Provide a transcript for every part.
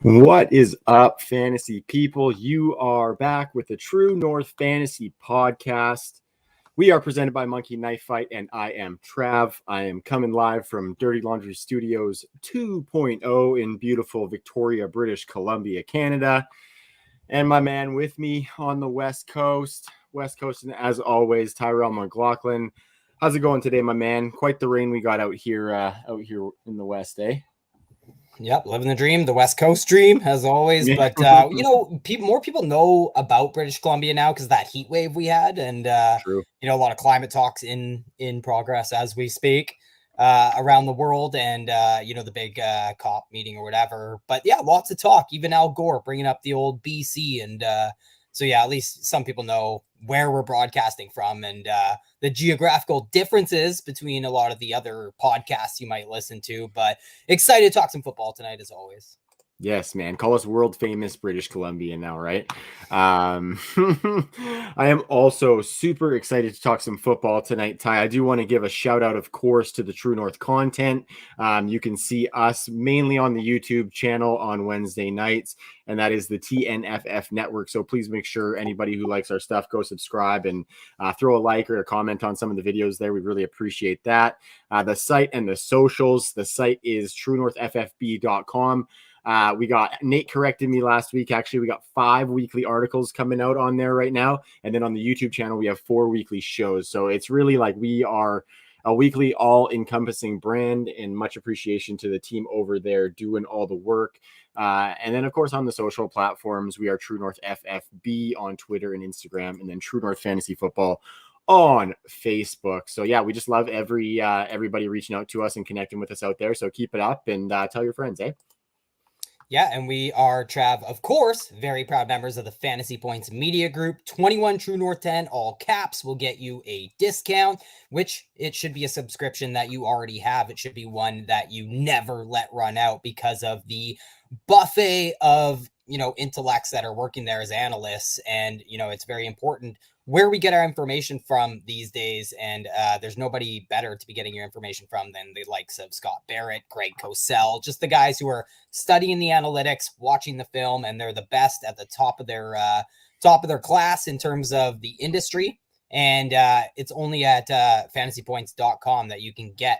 What is up, fantasy people? You are back with the True North Fantasy Podcast. We are presented by Monkey Knife Fight, and I am Trav. I am coming live from Dirty Laundry Studios 2.0 in beautiful Victoria, British Columbia, Canada. And my man with me on the West Coast, and as always, Tyrell McLaughlin. How's it going today, my man? Quite the rain we got out here in the West, eh? Yep, living the dream, the West Coast dream, as always. But more people know about British Columbia now because of that heat wave we had, and a lot of climate talks in progress as we speak around the world, and the big COP meeting or whatever. But yeah, lots of talk. Even Al Gore bringing up the old BC, and so yeah, at least some people know where we're broadcasting from, and the geographical differences between a lot of the other podcasts you might listen to. But excited to talk some football tonight, as always. Yes, man. Call us world famous British Columbia now, right? I am also super excited to talk some football tonight, Ty. I do want to give a shout out, of course, to the True North content. You can see us mainly on the YouTube channel on Wednesday nights, and that is the TNFF network. So please make sure anybody who likes our stuff, go subscribe and throw a like or a comment on some of the videos there. We really appreciate that. The site and the socials, the site is truenorthffb.com. We got Nate corrected me last week. Actually, we got 5 weekly articles coming out on there right now. And then on the YouTube channel, we have 4 weekly shows. So it's really like we are a weekly all encompassing brand, and much appreciation to the team over there doing all the work. And then, of course, on the social platforms, we are True North FFB on Twitter and Instagram, and then True North Fantasy Football on Facebook. So yeah, we just love everybody reaching out to us and connecting with us out there. So keep it up and tell your friends, eh? Yeah, and we are, Trav, of course, very proud members of the Fantasy Points Media Group. 21 True North 10, all caps, will get you a discount, which it should be a subscription that you already have. It should be one that you never let run out because of the buffet of, intellects that are working there as analysts. And, it's very important where we get our information from these days. And there's nobody better to be getting your information from than the likes of Scott Barrett, Greg Cosell, just the guys who are studying the analytics, watching the film, and they're the best at the top of their class in terms of the industry. And it's only at fantasypoints.com that you can get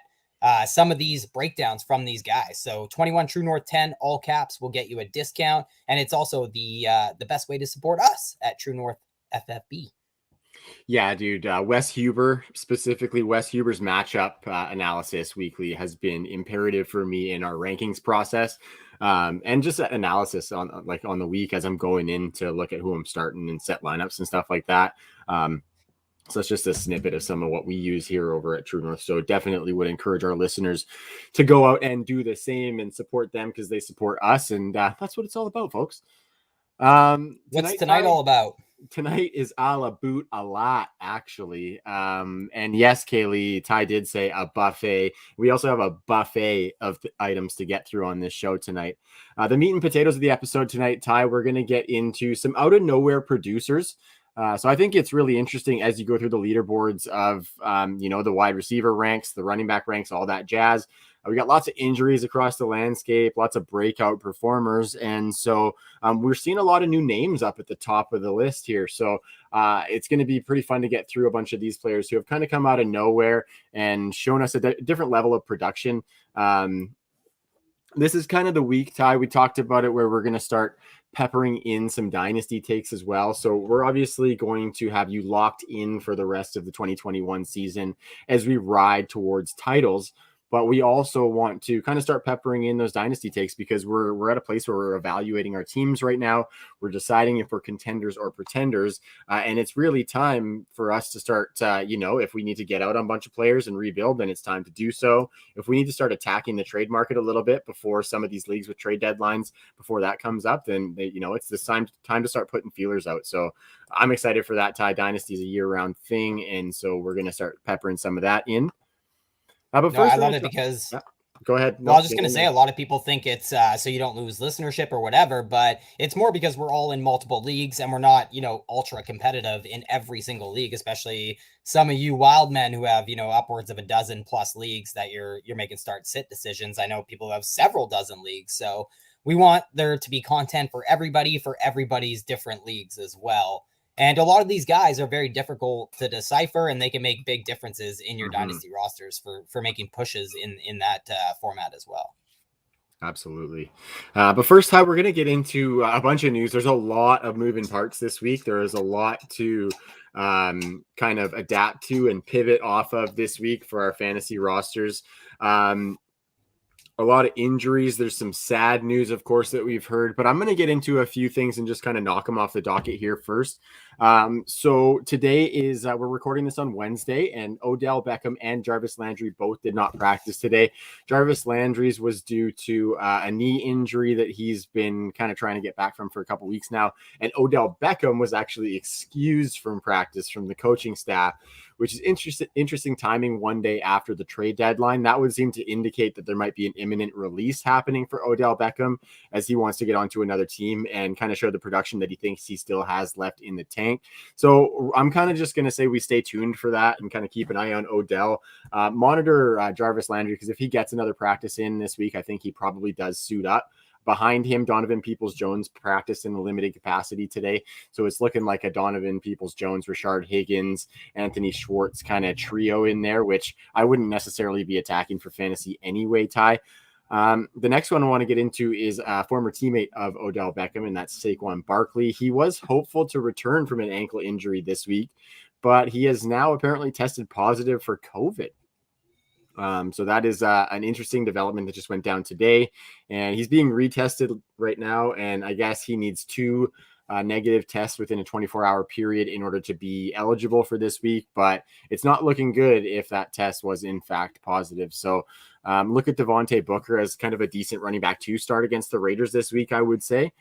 some of these breakdowns from these guys. So 21 True North 10, all caps, will get you a discount. And it's also the best way to support us at True North FFB. Yeah, dude. Wes Huber, specifically Wes Huber's matchup analysis weekly has been imperative for me in our rankings process. And just analysis on the week as I'm going in to look at who I'm starting and set lineups and stuff like that. So it's just a snippet of some of what we use here over at True North. So definitely would encourage our listeners to go out and do the same and support them because they support us. And that's what it's all about, folks. What's tonight all about? Tonight is a la boot a lot, actually. And yes, Kaylee, Ty did say a buffet. We also have a buffet of items to get through on this show tonight. The meat and potatoes of the episode tonight, Ty, we're going to get into some out of nowhere producers. So I think it's really interesting as you go through the leaderboards of, the wide receiver ranks, the running back ranks, all that jazz. We got lots of injuries across the landscape, lots of breakout performers. And so we're seeing a lot of new names up at the top of the list here. So it's going to be pretty fun to get through a bunch of these players who have kind of come out of nowhere and shown us a different level of production. This is kind of the week, Ty. We talked about it where we're going to start peppering in some dynasty takes as well. So we're obviously going to have you locked in for the rest of the 2021 season as we ride towards titles. but we also want to kind of start peppering in those dynasty takes because we're at a place where we're evaluating our teams right now. We're deciding if we're contenders or pretenders, and it's really time for us to start, if we need to get out on a bunch of players and rebuild, then it's time to do so. If we need to start attacking the trade market a little bit before some of these leagues with trade deadlines, before that comes up, then it's this time to start putting feelers out. So I'm excited for that. Ty, Dynasty is a year-round thing, and so we're going to start peppering some of that in. But No, first, I love it because go ahead. well, I was just going to say a lot of people think it's so you don't lose listenership or whatever, but it's more because we're all in multiple leagues and we're not, ultra competitive in every single league, especially some of you wild men who have, upwards of a dozen plus leagues that you're making start sit decisions. I know people who have several dozen leagues. So we want there to be content for everybody's different leagues as well. And a lot of these guys are very difficult to decipher, and they can make big differences in your dynasty rosters for making pushes in that format as well. Absolutely. But first, Ty, we're going to get into a bunch of news. There's a lot of moving parts this week. There is a lot to kind of adapt to and pivot off of this week for our fantasy rosters. A lot of injuries. There's some sad news, of course, that we've heard, but I'm going to get into a few things and just kind of knock them off the docket here first. So today is, we're recording this on Wednesday, and Odell Beckham and Jarvis Landry both did not practice today. Jarvis Landry's was due to a knee injury that he's been kind of trying to get back from for a couple weeks now. And Odell Beckham was actually excused from practice from the coaching staff, which is interesting timing one day after the trade deadline. That would seem to indicate that there might be an imminent release happening for Odell Beckham as he wants to get onto another team and kind of show the production that he thinks he still has left in the tank. So I'm kind of just going to say we stay tuned for that and kind of keep an eye on Odell. Monitor Jarvis Landry, because if he gets another practice in this week, I think he probably does suit up. Behind him, Donovan Peoples-Jones practiced in a limited capacity today. So it's looking like a Donovan Peoples-Jones, Rashard Higgins, Anthony Schwartz kind of trio in there, which I wouldn't necessarily be attacking for fantasy anyway, Ty. The next one I want to get into is a former teammate of Odell Beckham, and that's Saquon Barkley. He was hopeful to return from an ankle injury this week, but he has now apparently tested positive for COVID. So that is an interesting development that just went down today, and he's being retested right now. And I guess he needs 2 negative tests within a 24-hour period in order to be eligible for this week, but it's not looking good if that test was in fact positive. So look at Devontae Booker as kind of a decent running back to start against the Raiders this week, I would say.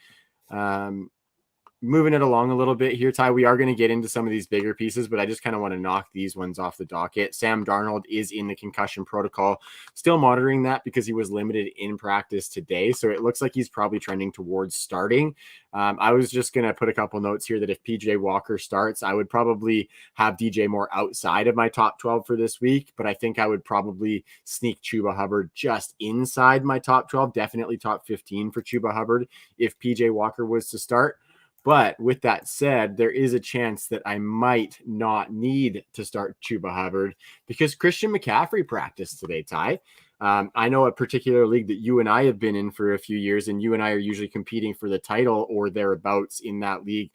Moving it along a little bit here, Ty, we are going to get into some of these bigger pieces, but I just kind of want to knock these ones off the docket. Sam Darnold is in the concussion protocol, still monitoring that because he was limited in practice today. So it looks like he's probably trending towards starting. I was just going to put a couple notes here that if PJ Walker starts, I would probably have DJ Moore outside of my top 12 for this week, but I think I would probably sneak Chuba Hubbard just inside my top 12, definitely top 15 for Chuba Hubbard if PJ Walker was to start. But with that said, there is a chance that I might not need to start Chuba Hubbard because Christian McCaffrey practiced today, Ty. I know a particular league that you and I have been in for a few years, and you and I are usually competing for the title or thereabouts in that league.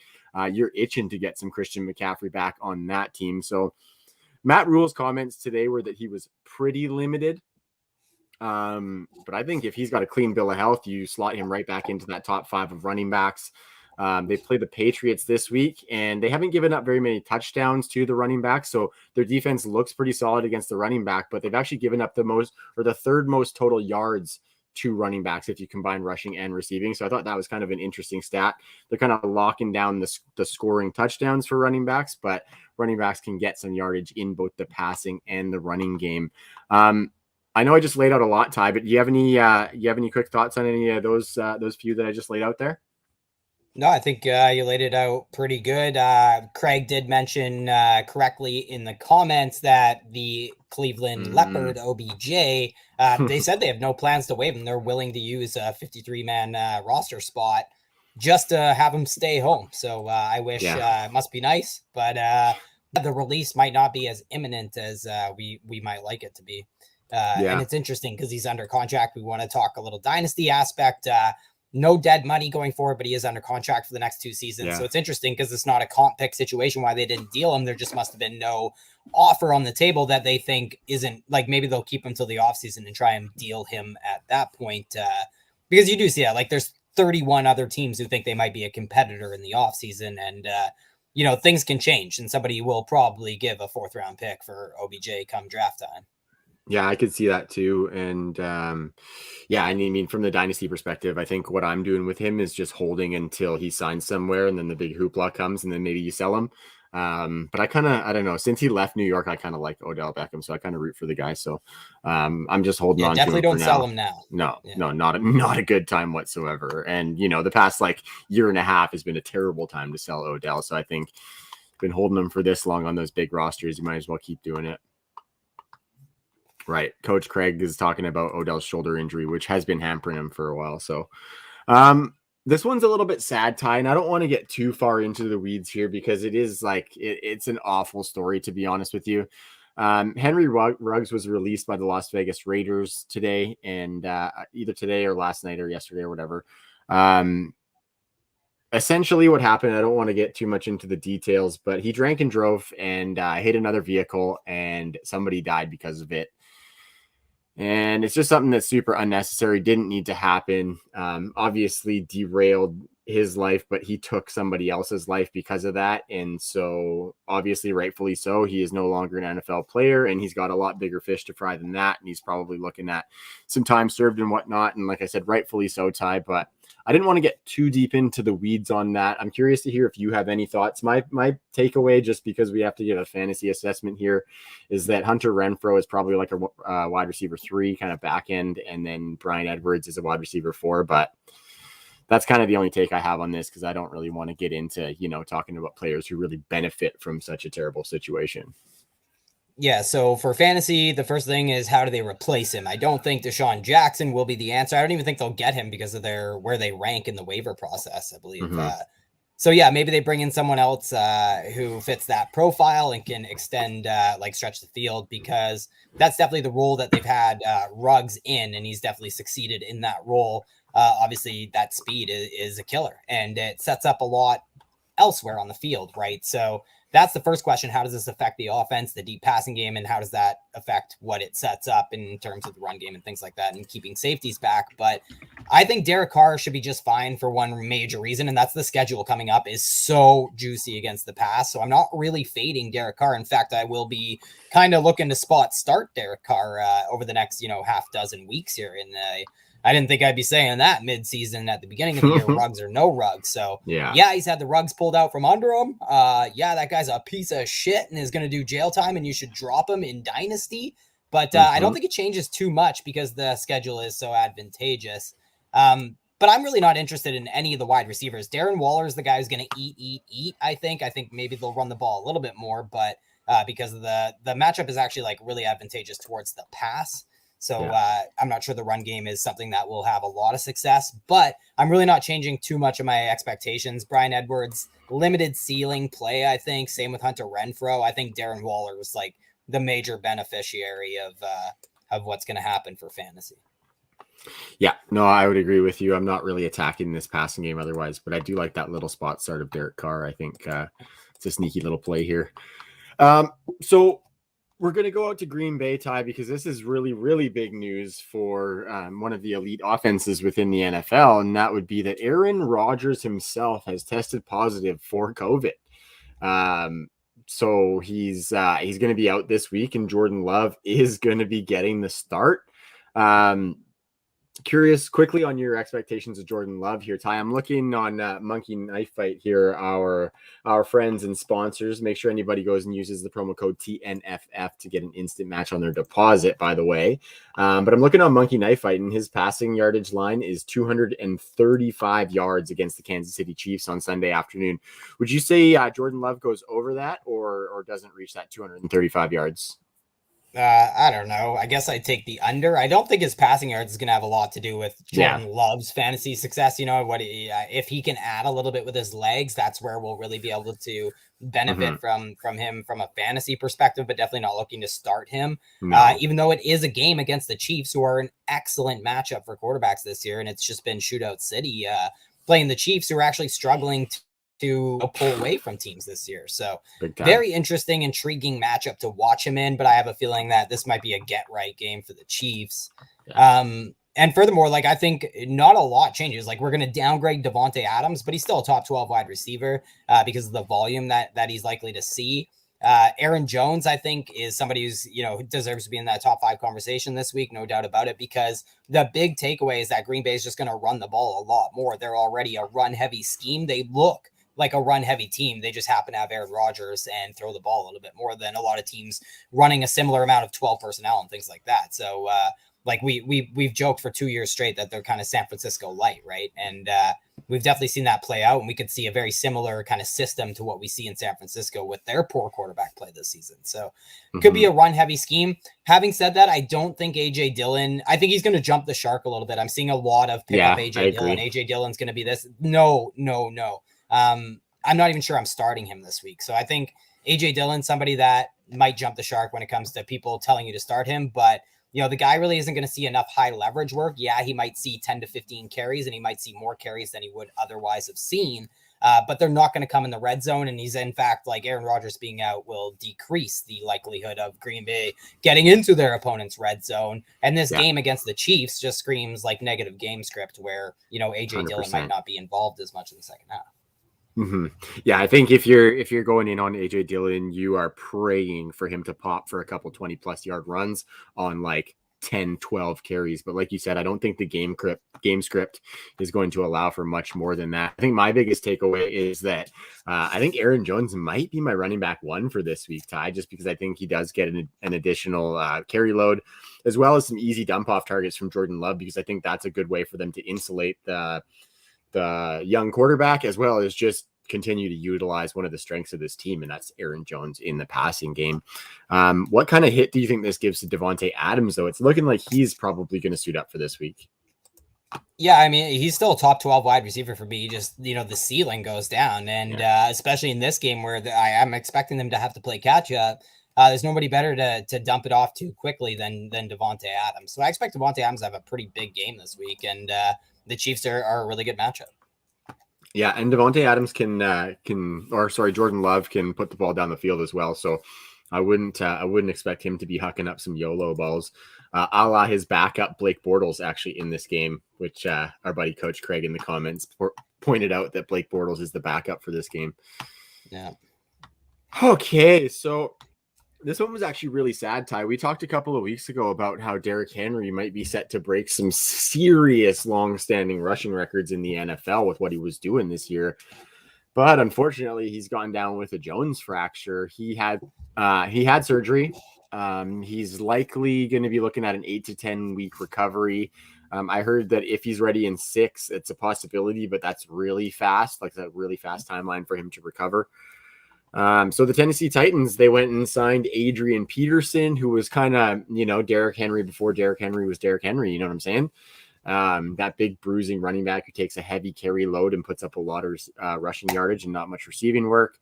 You're itching to get some Christian McCaffrey back on that team. So Matt Rule's comments today were that he was pretty limited. But I think if he's got a clean bill of health, you slot him right back into that top 5 of running backs. They play the Patriots this week, and they haven't given up very many touchdowns to the running back. So their defense looks pretty solid against the running back, but they've actually given up the third most total yards to running backs if you combine rushing and receiving. So I thought that was kind of an interesting stat. They're kind of locking down the scoring touchdowns for running backs, but running backs can get some yardage in both the passing and the running game. I know I just laid out a lot, Ty, but do you have any quick thoughts on any of those few that I just laid out there? No, I think you laid it out pretty good. Craig did mention correctly in the comments that the Cleveland Leopard OBJ, they said they have no plans to waive him. They're willing to use a 53-man roster spot just to have him stay home. So I wish it must be nice, but the release might not be as imminent as we might like it to be. And it's interesting because he's under contract. We want to talk a little dynasty aspect. no dead money going forward, but he is under contract for the next 2 seasons. Yeah. So it's interesting because it's not a comp pick situation why they didn't deal him. There just must have been no offer on the table that they think isn't like, maybe they'll keep him till the offseason and try and deal him at that point. Because you do see that, like, there's 31 other teams who think they might be a competitor in the offseason, and things can change, and somebody will probably give a 4th round pick for OBJ come draft time. Yeah, I could see that too. And I mean, from the dynasty perspective, I think what I'm doing with him is just holding until he signs somewhere, and then the big hoopla comes, and then maybe you sell him. But I don't know. Since he left New York, I kind of like Odell Beckham, so I kind of root for the guy. So I'm just holding on to him. Definitely don't sell him now. No, not a good time whatsoever. And the past like year and a half has been a terrible time to sell Odell. So I think been holding him for this long on those big rosters, you might as well keep doing it. Right. Coach Craig is talking about Odell's shoulder injury, which has been hampering him for a while. So this one's a little bit sad, Ty, and I don't want to get too far into the weeds here because it is like it's an awful story, to be honest with you. Henry Ruggs was released by the Las Vegas Raiders today, and either today or last night or yesterday or whatever. Essentially what happened, I don't want to get too much into the details, but he drank and drove and hit another vehicle, and somebody died because of it. And it's just something that's super unnecessary, didn't need to happen. Obviously derailed his life, but he took somebody else's life because of that. And so obviously, rightfully so, he is no longer an NFL player, and he's got a lot bigger fish to fry than that. And he's probably looking at some time served and whatnot. And like I said, rightfully so, Ty, but I didn't want to get too deep into the weeds on that. I'm curious to hear if you have any thoughts. My takeaway, just because we have to give a fantasy assessment here, is that Hunter Renfrow is probably like a wide receiver 3 kind of back end, and then Bryan Edwards is a wide receiver 4. But that's kind of the only take I have on this, because I don't really want to get into, talking about players who really benefit from such a terrible situation. Yeah, so for fantasy, the first thing is, how do they replace him? I don't think Deshaun Jackson will be the answer. I don't even think they'll get him because of where they rank in the waiver process, I believe. Mm-hmm. So yeah, maybe they bring in someone else who fits that profile and can extend, stretch the field, because that's definitely the role that they've had Ruggs in, and he's definitely succeeded in that role. Obviously, that speed is a killer, and it sets up a lot elsewhere on the field, right? So that's the first question. How does this affect the offense, the deep passing game, and how does that affect what it sets up in terms of the run game and things like that, and keeping safeties back? But I think Derek Carr should be just fine for one major reason, and that's the schedule coming up is so juicy against the pass. So I'm not really fading Derek Carr. In fact, I will be kind of looking to start Derek Carr over the next, half dozen weeks here. I didn't think I'd be saying that mid-season at the beginning of the year, Ruggs or no Ruggs. So yeah, he's had the rugs pulled out from under him. That guy's a piece of shit and is going to do jail time, and you should drop him in Dynasty. But I don't think it changes too much because the schedule is so advantageous. But I'm really not interested in any of the wide receivers. Darren Waller is the guy who's going to eat. I think maybe they'll run the ball a little bit more, but because of the matchup is actually like really advantageous towards the pass. So I'm not sure the run game is something that will have a lot of success, but I'm really not changing too much of my expectations. Bryan Edwards, limited ceiling play, I think. Same with Hunter Renfrow. I think Darren Waller was like the major beneficiary of what's going to happen for fantasy. Yeah, no, I would agree with you. I'm not really attacking this passing game otherwise, but I do like that little spot start of Derek Carr. I think it's a sneaky little play here. So we're going to go out to Green Bay, Ty, because this is really, really big news for one of the elite offenses within the NFL, and that would be that Aaron Rodgers himself has tested positive for COVID. So he's going to be out this week, and Jordan Love is going to be getting the start. Curious quickly on your expectations of Jordan Love here, Ty. I'm looking on Monkey Knife Fight here, our friends and sponsors. Make sure anybody goes and uses the promo code TNFF to get an instant match on their deposit, by the way. But I'm looking on Monkey Knife Fight, and his passing yardage line is 235 yards against the Kansas City Chiefs on Sunday afternoon. Would you say Jordan Love goes over that or doesn't reach that 235 yards? I don't know. I guess I'd take the under. I don't think his passing yards is going to have a lot to do with Jordan Love's fantasy success. You know, if he can add a little bit with his legs, that's where we'll really be able to benefit from him from a fantasy perspective, but definitely not looking to start him. No. Even though it is a game against the Chiefs, who are an excellent matchup for quarterbacks this year, and it's just been shootout city playing the Chiefs, who are actually struggling to pull away from teams this year. So very interesting, intriguing matchup to watch him in, but I have a feeling that this might be a get right game for the Chiefs. And furthermore, like, I think not a lot changes. Like, we're going to downgrade Davante Adams, but he's still a top 12 wide receiver because of the volume that he's likely to see. Aaron Jones, I think, is somebody who's, deserves to be in that top 5 conversation this week. No doubt about it, because the big takeaway is that Green Bay is just going to run the ball a lot more. They're already a run heavy scheme. They look like a run heavy team. They just happen to have Aaron Rodgers and throw the ball a little bit more than a lot of teams running a similar amount of 12 personnel and things like that. So like we've joked for 2 years straight that they're kind of San Francisco light, right? And we've definitely seen that play out, and we could see a very similar kind of system to what we see in San Francisco with their poor quarterback play this season. So it could be a run heavy scheme. Having said that, I don't think AJ Dillon, I think he's going to jump the shark a little bit. I'm seeing a lot of pick up AJ Dillon. AJ Dillon's going to be this. No. I'm not even sure I'm starting him this week. So I think AJ Dillon, somebody that might jump the shark when it comes to people telling you to start him, but the guy really isn't going to see enough high leverage work. Yeah, he might see 10 to 15 carries, and he might see more carries than he would otherwise have seen. But they're not going to come in the red zone. And he's, in fact, like, Aaron Rodgers being out will decrease the likelihood of Green Bay getting into their opponent's red zone. And this game against the Chiefs just screams like negative game script where, AJ 100%. Dillon might not be involved as much in the second half. Yeah, I think if you're going in on AJ Dillon, you are praying for him to pop for a couple 20+ yard runs on like 10, 12 carries. But like you said, I don't think the game script is going to allow for much more than that. I think my biggest takeaway is that I think Aaron Jones might be my running back 1 for this week, Ty, just because I think he does get an additional carry load, as well as some easy dump off targets from Jordan Love, because I think that's a good way for them to insulate the young quarterback, as well as just continue to utilize one of the strengths of this team, and that's Aaron Jones in the passing game. What kind of hit do you think this gives to Davante Adams, though? It's looking like he's probably going to suit up for this week. Yeah, I mean, he's still a top 12 wide receiver for me. Just, the ceiling goes down. And especially in this game where I am expecting them to have to play catch up, there's nobody better to dump it off too quickly than Davante Adams. So I expect Davante Adams to have a pretty big game this week, and the Chiefs are a really good matchup. Yeah, and Davante Adams Jordan Love can put the ball down the field as well. So I wouldn't expect him to be hucking up some YOLO balls, a la his backup Blake Bortles actually in this game, which our buddy Coach Craig in the comments pointed out that Blake Bortles is the backup for this game. Yeah. Okay, so this one was actually really sad, Ty. We talked a couple of weeks ago about how Derrick Henry might be set to break some serious long-standing rushing records in the NFL with what he was doing this year. But unfortunately, he's gone down with a Jones fracture. He had surgery. He's likely going to be looking at an 8 to 10 week recovery. I heard that if he's ready in 6, it's a possibility, but that's really fast, like a really fast timeline for him to recover. So the Tennessee Titans, they went and signed Adrian Peterson, who was kind of, Derrick Henry before Derrick Henry was Derrick Henry. You know what I'm saying? That big bruising running back who takes a heavy carry load and puts up a lot of rushing yardage and not much receiving work.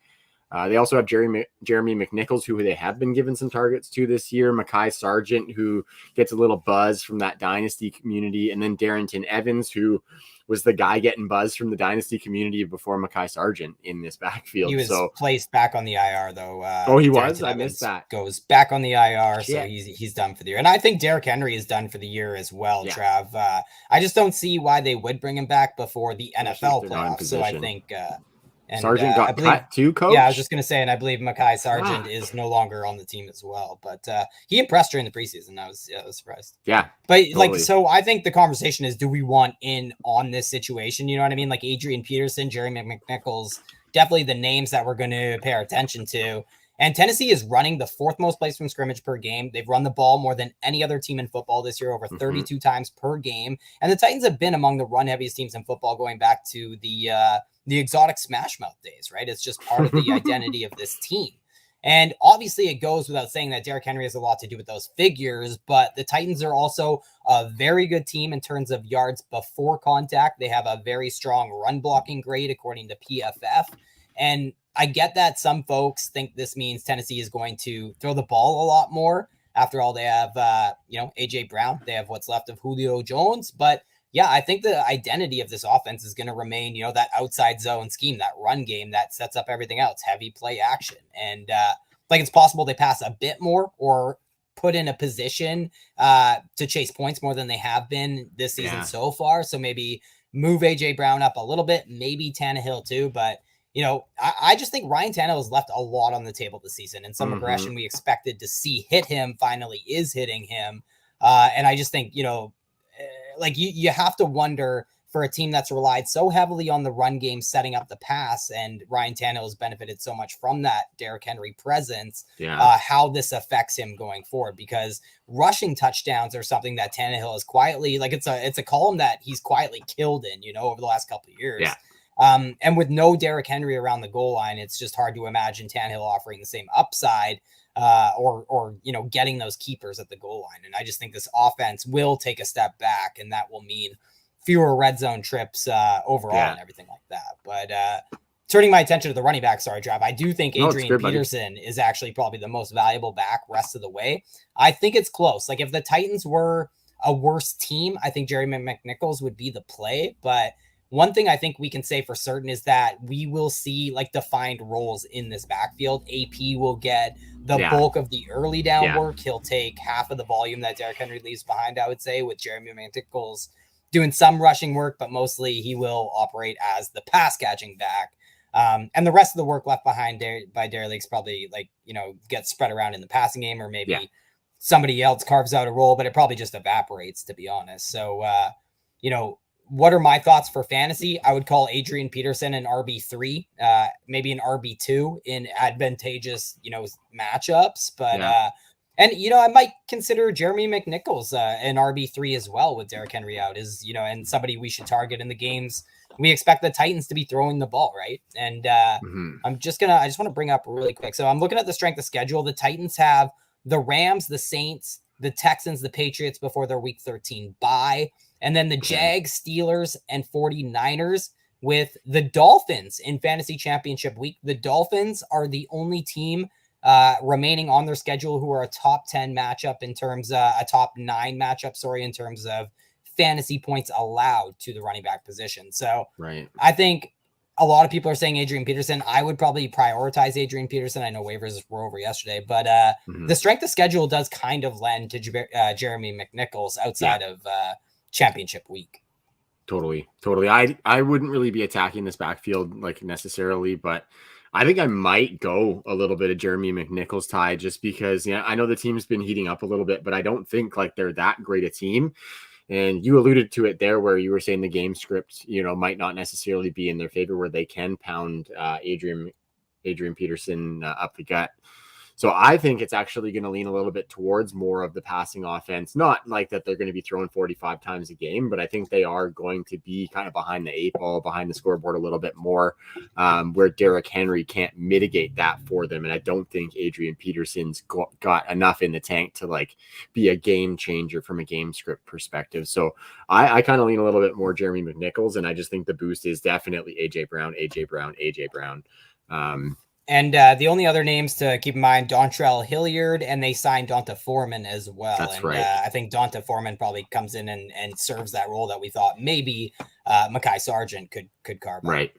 They also have Jeremy McNichols, who they have been given some targets to this year. Mekhi Sargent, who gets a little buzz from that dynasty community. And then Darrington Evans, who was the guy getting buzz from the dynasty community before Mekhi Sargent in this backfield. He was placed back on the IR, though. He was? I missed that. Goes back on the IR, so he's done for the year. And I think Derrick Henry is done for the year as well, Trav. I just don't see why they would bring him back before the NFL playoffs. So I think... And, Sargent got cut too, Coach? Yeah, I was just going to say, and I believe Mekhi Sargent is no longer on the team as well. But he impressed during the preseason. I was surprised. Yeah. But totally. So I think the conversation is, do we want in on this situation? You know what I mean? Like Adrian Peterson, Jeremy McNichols, definitely the names that we're going to pay our attention to. And Tennessee is running the 4th most plays from scrimmage per game. They've run the ball more than any other team in football this year, over 32 times per game. And the Titans have been among the run heaviest teams in football going back to the exotic smash mouth days, right? It's just part of the identity of this team. And obviously, it goes without saying that Derrick Henry has a lot to do with those figures, but the Titans are also a very good team in terms of yards before contact. They have a very strong run blocking grade, according to PFF. And I get that some folks think this means Tennessee is going to throw the ball a lot more. After all, they have, A.J. Brown. They have what's left of Julio Jones. But yeah, I think the identity of this offense is going to remain, that outside zone scheme, that run game that sets up everything else, heavy play action. And it's possible they pass a bit more or put in a position to chase points more than they have been this season so far. So maybe move A.J. Brown up a little bit, maybe Tannehill too. But, I just think Ryan Tannehill has left a lot on the table this season, and some aggression we expected to see hit him finally is hitting him. And I just think, you have to wonder for a team that's relied so heavily on the run game, setting up the pass, and Ryan Tannehill has benefited so much from that Derrick Henry presence, how this affects him going forward, because rushing touchdowns are something that Tannehill is quietly, it's a column that he's quietly killed in, over the last couple of years. And with no Derrick Henry around the goal line, it's just hard to imagine Tannehill offering the same upside or getting those keepers at the goal line. And I just think this offense will take a step back, and that will mean fewer red zone trips overall and everything like that. But turning my attention to the running back, sorry, Trav, I do think Adrian Peterson is actually probably the most valuable back rest of the way. I think it's close. Like, if the Titans were a worse team, I think Jeremy McNichols would be the play. But one thing I think we can say for certain is that we will see defined roles in this backfield. AP will get the bulk of the early down work. He'll take half of the volume that Derrick Henry leaves behind, I would say, with Jeremy McNichols doing some rushing work, but mostly he will operate as the pass catching back. And the rest of the work left behind by Derrick's probably gets spread around in the passing game, or maybe somebody else carves out a role, but it probably just evaporates, to be honest. So, what are my thoughts for fantasy? I would call Adrian Peterson an RB3, maybe an RB2 in advantageous, matchups. But, I might consider Jeremy McNichols an RB3 as well with Derrick Henry out, and somebody we should target in the games. We expect the Titans to be throwing the ball, right? And I just want to bring up really quick. So I'm looking at the strength of schedule. The Titans have the Rams, the Saints, the Texans, the Patriots before their week 13 bye. And then the Jags, Steelers, and 49ers with the Dolphins in fantasy championship week. The Dolphins are the only team remaining on their schedule who are a top 10 matchup in terms a top 9 matchup, in terms of fantasy points allowed to the running back position. So I think a lot of people are saying Adrian Peterson. I would probably prioritize Adrian Peterson. I know waivers were over yesterday, but the strength of schedule does kind of lend to Jeremy McNichols outside of championship week. Totally. I wouldn't really be attacking this backfield necessarily, but I think I might go a little bit of Jeremy McNichols tie, just because I know the team's been heating up a little bit, but I don't think they're that great a team. And you alluded to it there, where you were saying the game script, might not necessarily be in their favor, where they can pound Adrian Peterson up the gut. So I think it's actually going to lean a little bit towards more of the passing offense. Not like that they're going to be throwing 45 times a game, but I think they are going to be kind of behind the 8 ball, behind the scoreboard a little bit more, where Derrick Henry can't mitigate that for them. And I don't think Adrian Peterson's got enough in the tank to be a game changer from a game script perspective. So I kind of lean a little bit more Jeremy McNichols, and I just think the boost is definitely AJ Brown. And the only other names to keep in mind, Dontrell Hilliard, and they signed Donta Foreman as well. That's right. I think Donta Foreman probably comes in and serves that role that we thought maybe Mekhi Sargent could carve out. Right.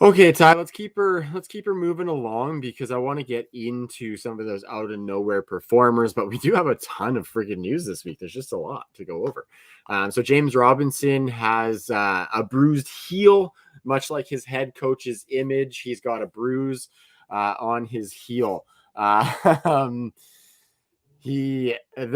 Okay, Ty, let's keep her moving along, because I want to get into some of those out of nowhere performers, but we do have a ton of friggin' news this week. There's just a lot to go over. So James Robinson has a bruised heel, much like his head coach's image. He's got a bruise on his heel. They're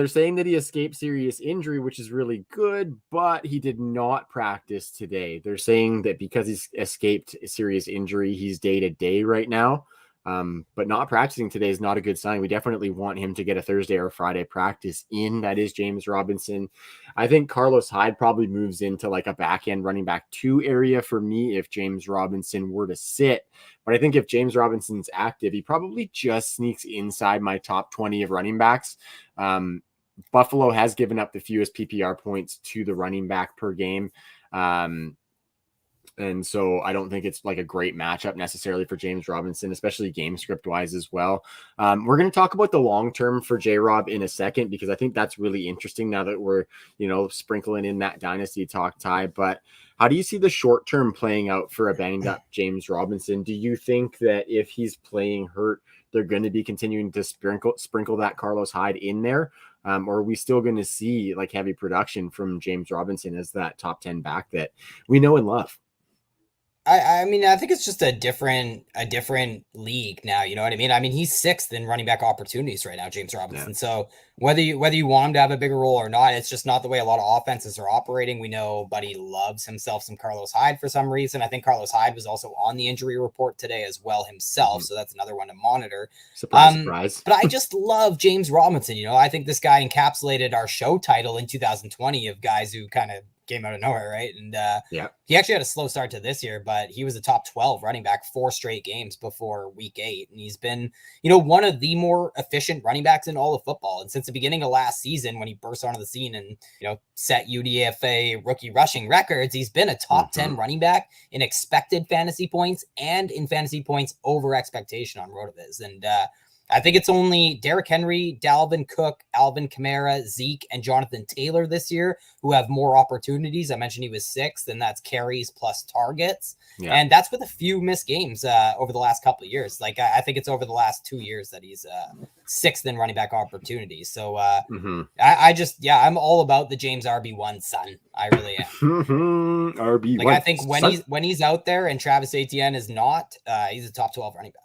saying that he escaped serious injury, which is really good, but he did not practice today. They're saying that because he's escaped serious injury, he's day-to-day right now. But not practicing today is not a good sign. We definitely want him to get a Thursday or Friday practice in. That is James Robinson. I think Carlos Hyde probably moves into like a back end running back 2 area for me if James Robinson were to sit. But I think if James Robinson's active, he probably just sneaks inside my top 20 of running backs. Buffalo has given up the fewest PPR points to the running back per game. And so I don't think it's like a great matchup necessarily for James Robinson, especially game script wise as well. We're going to talk about the long term for J-Rob in a second, because I think that's really interesting now that we're, sprinkling in that dynasty talk, Ty. But how do you see the short term playing out for a banged up James Robinson? Do you think that if he's playing hurt, they're going to be continuing to sprinkle that Carlos Hyde in there? Or are we still going to see like heavy production from James Robinson as that top 10 back that we know and love? I mean, I think it's just a different league now. You know what I mean? I mean, he's 6th in running back opportunities right now, James Robinson. Yeah. So whether you want him to have a bigger role or not, it's just not the way a lot of offenses are operating. We know Buddy loves himself some Carlos Hyde for some reason. I think Carlos Hyde was also on the injury report today as well himself. Mm-hmm. So that's another one to monitor. Surprise. But I just love James Robinson. I think this guy encapsulated our show title in 2020 of guys who kind of came out of nowhere, right? And he actually had a slow start to this year, but he was a top 12 running back 4 straight games before week 8. And he's been, one of the more efficient running backs in all of football. And since the beginning of last season, when he burst onto the scene and, set UDFA rookie rushing records, he's been a top 10 running back in expected fantasy points and in fantasy points over expectation on RotoViz. And I think it's only Derrick Henry, Dalvin Cook, Alvin Kamara, Zeke, and Jonathan Taylor this year who have more opportunities. I mentioned he was 6th, and that's carries plus targets. Yeah. And that's with a few missed games over the last couple of years. Like, I think it's over the last 2 years that he's 6th in running back opportunities. So I'm all about the James RB1 son. I really am. RB1. Like, I think when he's out there and Travis Etienne is not, he's a top 12 running back.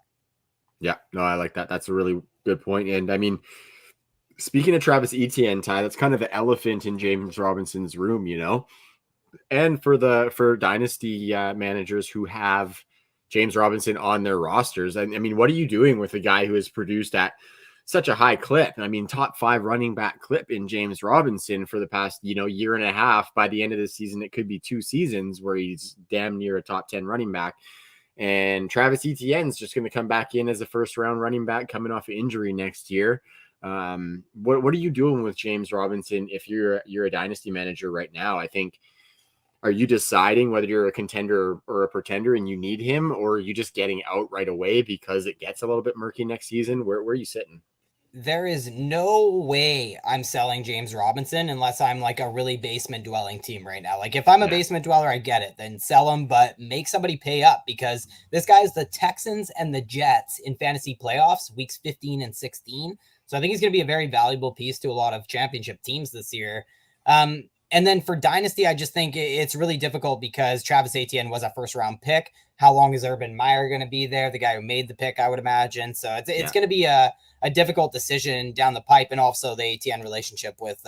Yeah, no, I like that. That's a really good point. And I mean, speaking of Travis Etienne, Ty, that's kind of the elephant in James Robinson's room, and for dynasty managers who have James Robinson on their rosters. And I mean, what are you doing with a guy who has produced at such a high clip? I mean, top 5 running back clip in James Robinson for the past, year and a half. By the end of the season, it could be 2 seasons where he's damn near a top 10 running back. And Travis Etienne's just going to come back in as a first-round running back coming off of injury next year. What are you doing with James Robinson if you're a dynasty manager right now? I think, are you deciding whether you're a contender or a pretender and you need him, or are you just getting out right away because it gets a little bit murky next season? Where are you sitting? There is no way I'm selling James Robinson unless I'm like a really basement dwelling team right now. Like if I'm a basement dweller, I get it, then sell him, but make somebody pay up, because this guy's the Texans and the Jets in fantasy playoffs weeks 15 and 16. So I think he's going to be a very valuable piece to a lot of championship teams this year. And then for dynasty, I just think it's really difficult because Travis Etienne was a 1st-round pick. How long is Urban Meyer going to be there? The guy who made the pick, I would imagine. So it's going to be a difficult decision down the pipe, and also the Etienne relationship with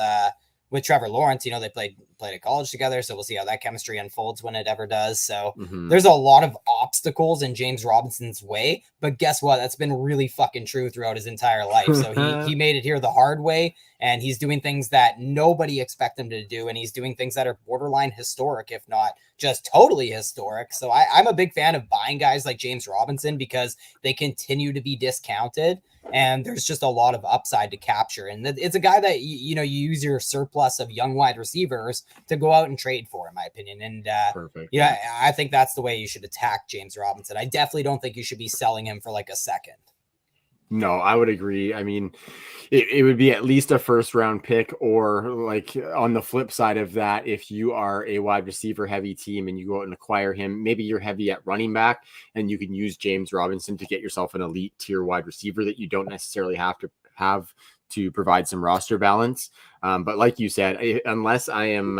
Trevor Lawrence. They played at college together, so we'll see how that chemistry unfolds when it ever does. So there's a lot of obstacles in James Robinson's way, but guess what? That's been really fucking true throughout his entire life. So he made it here the hard way, and he's doing things that nobody expect him to do, and he's doing things that are borderline historic, if not just totally historic. So I'm a big fan of buying guys like James Robinson because they continue to be discounted, and there's just a lot of upside to capture. And it's a guy that, you use your surplus of young wide receivers to go out and trade for, in my opinion. And perfect. I think that's the way you should attack James Robinson. I definitely don't think you should be selling him for like a second. No, I would agree. I mean, it would be at least a 1st-round pick, or like on the flip side of that, if you are a wide receiver heavy team and you go out and acquire him, maybe you're heavy at running back and you can use James Robinson to get yourself an elite tier wide receiver that you don't necessarily have to provide some roster balance. But like you said, unless I am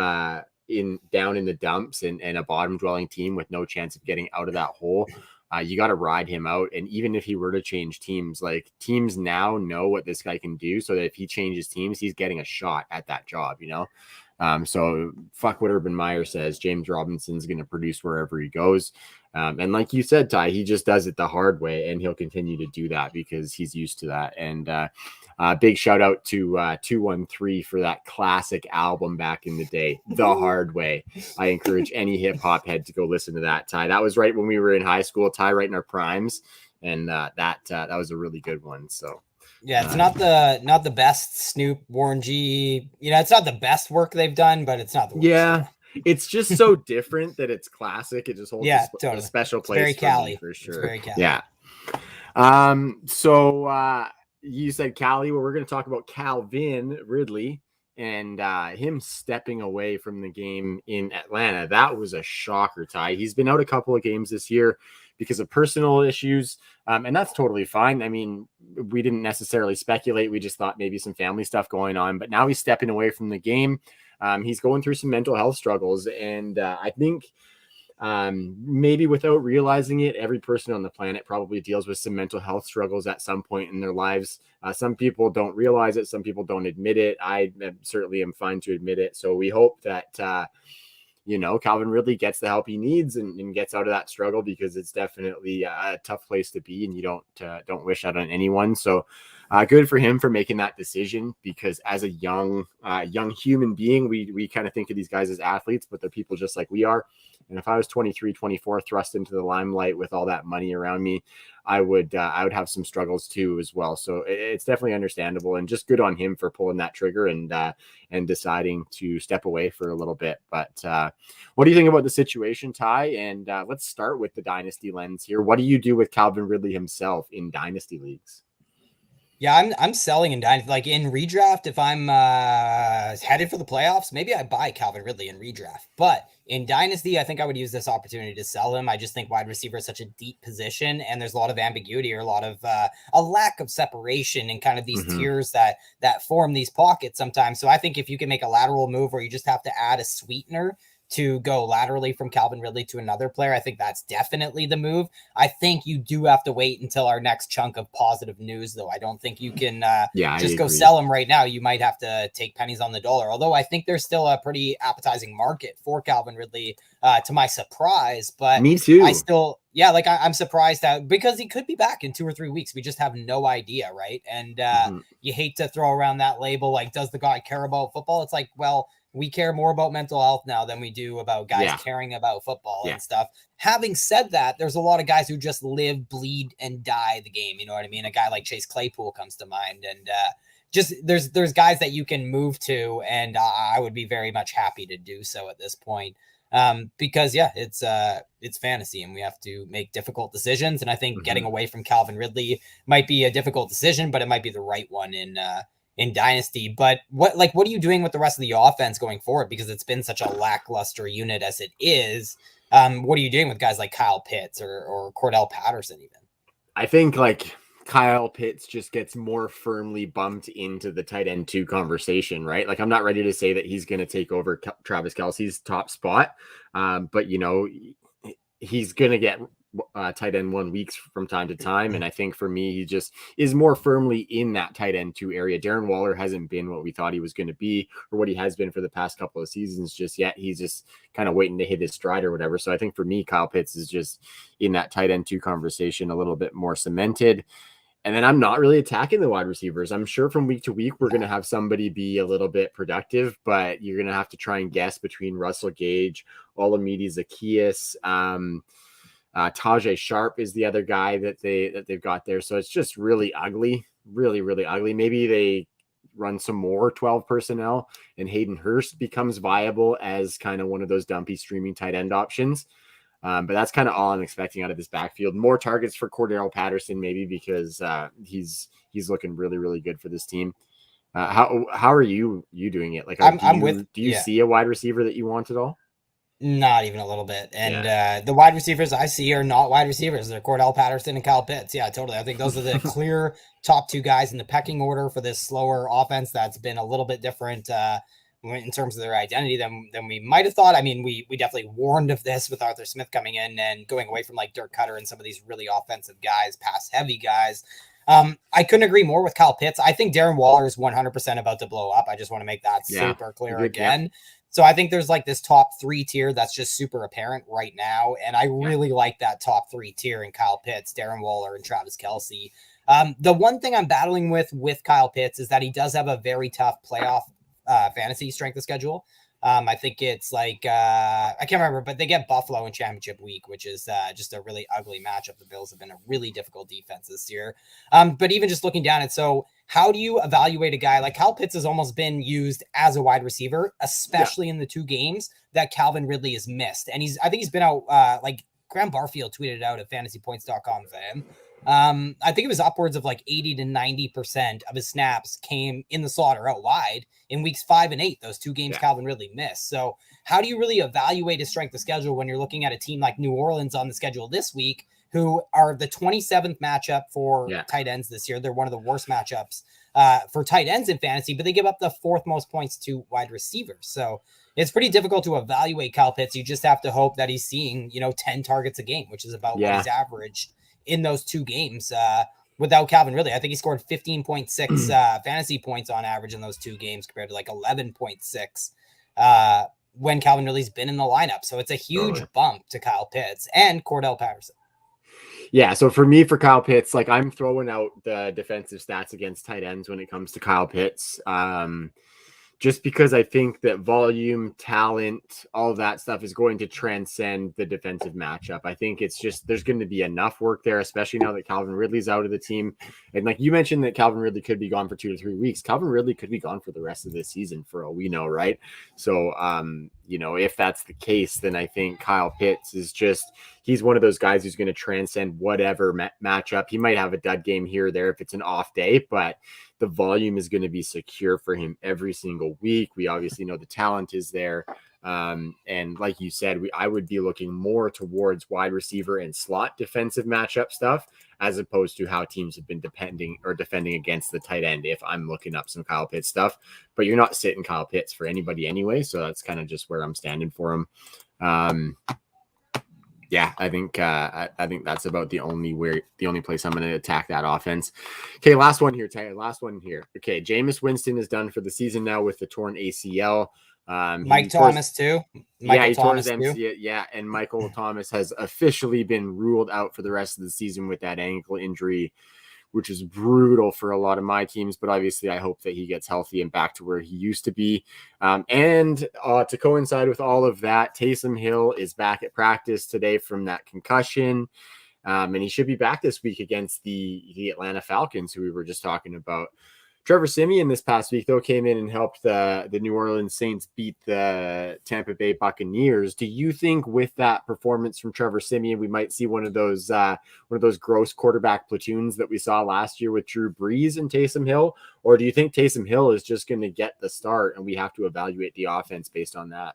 down in the dumps and a bottom dwelling team with no chance of getting out of that hole, you got to ride him out. And even if he were to change teams, like teams now know what this guy can do, so that if he changes teams, he's getting a shot at that job, So fuck what Urban Meyer says. James Robinson's going to produce wherever he goes. And like you said, Ty, he just does it the hard way, and he'll continue to do that because he's used to that. And big shout out to 213 for that classic album back in the day, The Hard Way. I encourage any hip hop head to go listen to that, Ty. That was right when we were in high school, Ty, right in our primes. And that was a really good one. So yeah, it's not the best Snoop, Warren G. It's not the best work they've done, but it's not the worst. Yeah, it's just so different that it's classic. It just holds totally. a special It's place very for Cali. me for sure. It's very Cali. Yeah. So you said Cali. Well, we're going to talk about Calvin Ridley and him stepping away from the game in Atlanta. That was a shocker, Ty. He's been out a couple of games this year because of personal issues, and that's totally fine. I mean, we didn't necessarily speculate. We just thought maybe some family stuff going on, but now he's stepping away from the game. He's going through some mental health struggles, and I think maybe without realizing it, every person on the planet probably deals with some mental health struggles at some point in their lives. Some people don't realize it. Some people don't admit it. I certainly am fine to admit it. So we hope that, Calvin Ridley gets the help he needs and gets out of that struggle, because it's definitely a tough place to be, and you don't wish that on anyone. So good for him for making that decision, because as a young human being, we kind of think of these guys as athletes, but they're people just like we are. And if I was 23, 24, thrust into the limelight with all that money around me, I would have some struggles too as well. So it's definitely understandable, and just good on him for pulling that trigger and deciding to step away for a little bit. But what do you think about the situation, Ty? And let's start with the dynasty lens here. What do you do with Calvin Ridley himself in dynasty leagues? Yeah, I'm selling in dynasty. Like in redraft, if I'm headed for the playoffs, maybe I buy Calvin Ridley in redraft. But in dynasty, I think I would use this opportunity to sell him. I just think wide receiver is such a deep position, and there's a lot of ambiguity, or a lot of a lack of separation in kind of these tiers that form these pockets sometimes. So I think if you can make a lateral move where you just have to add a sweetener to go laterally from Calvin Ridley to another player, I think that's definitely the move. I think you do have to wait until our next chunk of positive news, though. I don't think you can just go sell him right now. You might have to take pennies on the dollar, although I think there's still a pretty appetizing market for Calvin Ridley, to my surprise. But me too. I'm surprised because he could be back in 2 or 3 weeks. We just have no idea, right? And you hate to throw around that label, like, does the guy care about football? It's like, well, we care more about mental health now than we do about guys caring about football and stuff. Having said that, there's a lot of guys who just live, bleed, and die the game. You know what I mean? A guy like Chase Claypool comes to mind. And just there's guys that you can move to, and I would be very much happy to do so at this point. Because it's fantasy, and we have to make difficult decisions. And I think getting away from Calvin Ridley might be a difficult decision, but it might be the right one in dynasty. But what are you doing with the rest of the offense going forward? Because it's been such a lackluster unit as it is. What are you doing with guys like Kyle Pitts or Cordell Patterson even? I think Kyle Pitts just gets more firmly bumped into the tight end 2 conversation, right? Like, I'm not ready to say that he's going to take over Travis Kelce's top spot. But he's going to get tight end 1 weeks from time to time. And I think for me, he just is more firmly in that tight end 2 area. Darren Waller hasn't been what we thought he was going to be, or what he has been for the past couple of seasons just yet. He's just kind of waiting to hit his stride or whatever. So I think for me, Kyle Pitts is just in that tight end 2 conversation, a little bit more cemented. And then I'm not really attacking the wide receivers. I'm sure from week to week, we're going to have somebody be a little bit productive, but you're going to have to try and guess between Russell Gage, Olamide Zaccheaus, Tajay Sharp is the other guy that they've got there. So it's just really ugly, really, really ugly. Maybe they run some more 12 personnel and Hayden Hurst becomes viable as kind of one of those dumpy streaming tight end options. But that's kind of all I'm expecting out of this backfield. More targets for Cordell Patterson, maybe, because he's looking really, really good for this team. How are you doing it? Like, do you see a wide receiver that you want at all? Not even a little bit. And the wide receivers I see are not wide receivers. They're Cordell Patterson and Kyle Pitts. Yeah, totally. I think those are the clear top 2 guys in the pecking order for this slower offense that's been a little bit different in terms of their identity than we might have thought. I mean, we definitely warned of this with Arthur Smith coming in and going away from like Dirk Cutter and some of these really offensive guys, pass heavy guys. I couldn't agree more with Kyle Pitts. I think Darren Waller is 100% about to blow up. I just want to make that super clear again. Yeah. So I think there's like this top 3 tier that's just super apparent right now. And I really like that top 3 tier in Kyle Pitts, Darren Waller, and Travis Kelce. The one thing I'm battling with Kyle Pitts is that he does have a very tough playoff fantasy strength of schedule. I think it's like, I can't remember, but they get Buffalo in championship week, which is just a really ugly matchup. The Bills have been a really difficult defense this year. But even just looking down at, so how do you evaluate a guy like Kyle Pitts has almost been used as a wide receiver, especially in the 2 games that Calvin Ridley has missed. And I think he's been out, like Graham Barfield tweeted it out at fantasypoints.com fan. I think it was upwards of like 80 to 90% of his snaps came in the slot or out wide in weeks 5 and 8, those 2 games Calvin Ridley missed. So how do you really evaluate his strength of schedule when you're looking at a team like New Orleans on the schedule this week, who are the 27th matchup for tight ends this year? They're one of the worst matchups for tight ends in fantasy, but they give up the 4th most points to wide receivers. So it's pretty difficult to evaluate Kyle Pitts. You just have to hope that he's seeing, 10 targets a game, which is about what he's averaged in those 2 games without Calvin Ridley. I think he scored 15.6 fantasy points on average in those 2 games compared to like 11.6 when Calvin Ridley's been in the lineup. So it's a huge bump to Kyle Pitts and Cordell Patterson. Yeah, so for me, for Kyle Pitts, like I'm throwing out the defensive stats against tight ends when it comes to Kyle Pitts. Just because I think that volume, talent, all of that stuff is going to transcend the defensive matchup. I think it's just there's going to be enough work there, especially now that Calvin Ridley's out of the team. And like you mentioned that Calvin Ridley could be gone for 2 to 3 weeks. Calvin Ridley could be gone for the rest of the season for all we know, right? So, if that's the case, then I think Kyle Pitts is just he's one of those guys who's going to transcend whatever matchup. He might have a dud game here or there if it's an off day, but the volume is going to be secure for him every single week. We obviously know the talent is there. And like you said, I would be looking more towards wide receiver and slot defensive matchup stuff, as opposed to how teams have been defending against the tight end. If I'm looking up some Kyle Pitts stuff, but you're not sitting Kyle Pitts for anybody anyway. So that's kind of just where I'm standing for him. I think that's about the only place I'm going to attack that offense. Okay, last one here, Ty. Last one here. Okay, Jameis Winston is done for the season now with the torn ACL. Mike Thomas too. He tore his MCL. Yeah, and Michael Thomas has officially been ruled out for the rest of the season with that ankle injury, which is brutal for a lot of my teams. But obviously, I hope that he gets healthy and back to where he used to be. And to coincide with all of that, Taysom Hill is back at practice today from that concussion. And he should be back this week against the Atlanta Falcons, who we were just talking about. Trevor Siemian this past week, though, came in and helped the New Orleans Saints beat the Tampa Bay Buccaneers. Do you think with that performance from Trevor Siemian, we might see one of those gross quarterback platoons that we saw last year with Drew Brees and Taysom Hill? Or do you think Taysom Hill is just going to get the start and we have to evaluate the offense based on that?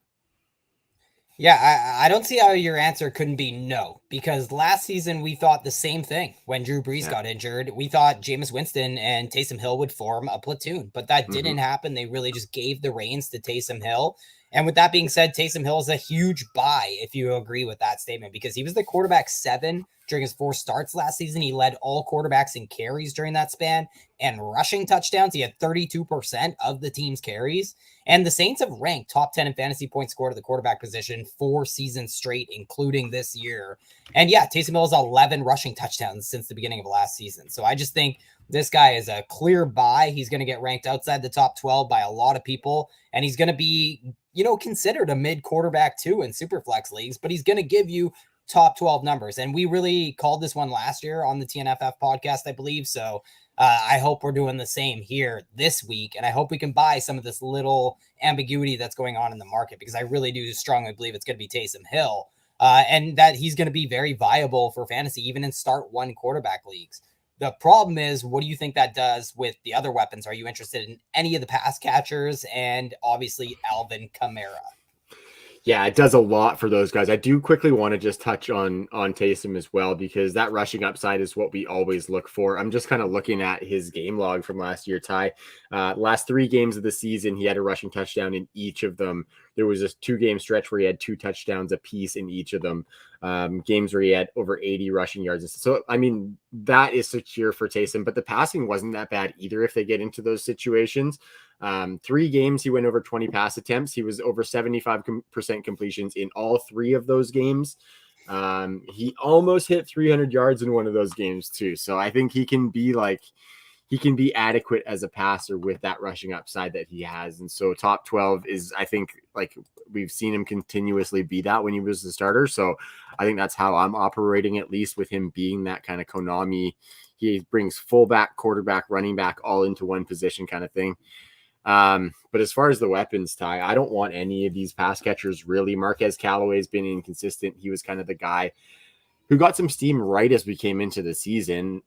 Yeah, I don't see how your answer couldn't be no, because last season we thought the same thing when Drew Brees got injured. We thought Jameis Winston and Taysom Hill would form a platoon, but that didn't happen. They really just gave the reins to Taysom Hill. And with that being said, Taysom Hill is a huge buy, if you agree with that statement, because he was the quarterback 7 during his 4 starts last season. He led all quarterbacks in carries during that span and rushing touchdowns. He had 32% of the team's carries. And the Saints have ranked top 10 in fantasy points scored at the quarterback position 4 seasons straight, including this year. And yeah, Taysom Hill has 11 rushing touchdowns since the beginning of last season. So I just think this guy is a clear buy. He's going to get ranked outside the top 12 by a lot of people. And he's going to be, considered a mid quarterback too in super flex leagues, but he's going to give you top 12 numbers. And we really called this one last year on the TNFF podcast, I believe. So I hope we're doing the same here this week. And I hope we can buy some of this little ambiguity that's going on in the market, because I really do strongly believe it's going to be Taysom Hill and that he's going to be very viable for fantasy, even in start 1 quarterback leagues. The problem is, what do you think that does with the other weapons? Are you interested in any of the pass catchers and obviously Alvin Kamara? Yeah, it does a lot for those guys. I do quickly want to just touch on Taysom as well, because that rushing upside is what we always look for. I'm just kind of looking at his game log from last year, Ty. Last 3 games of the season, he had a rushing touchdown in each of them. there was this 2-game stretch where he had 2 touchdowns apiece in each of them. Games where he had over 80 rushing yards. So, I mean, that is secure for Taysom, but the passing wasn't that bad either if they get into those situations. 3 games, he went over 20 pass attempts. He was over 75% completions in all 3 of those games. He almost hit 300 yards in one of those games too. So I think he can be adequate as a passer with that rushing upside that he has. And so top 12 is, I think, like we've seen him continuously be that when he was the starter. So I think that's how I'm operating, at least with him being that kind of Konami. He brings fullback, quarterback, running back all into one position kind of thing. But as far as the weapons, Ty, I don't want any of these pass catchers really. Marquez Callaway's been inconsistent. He was kind of the guy who got some steam right as we came into the season.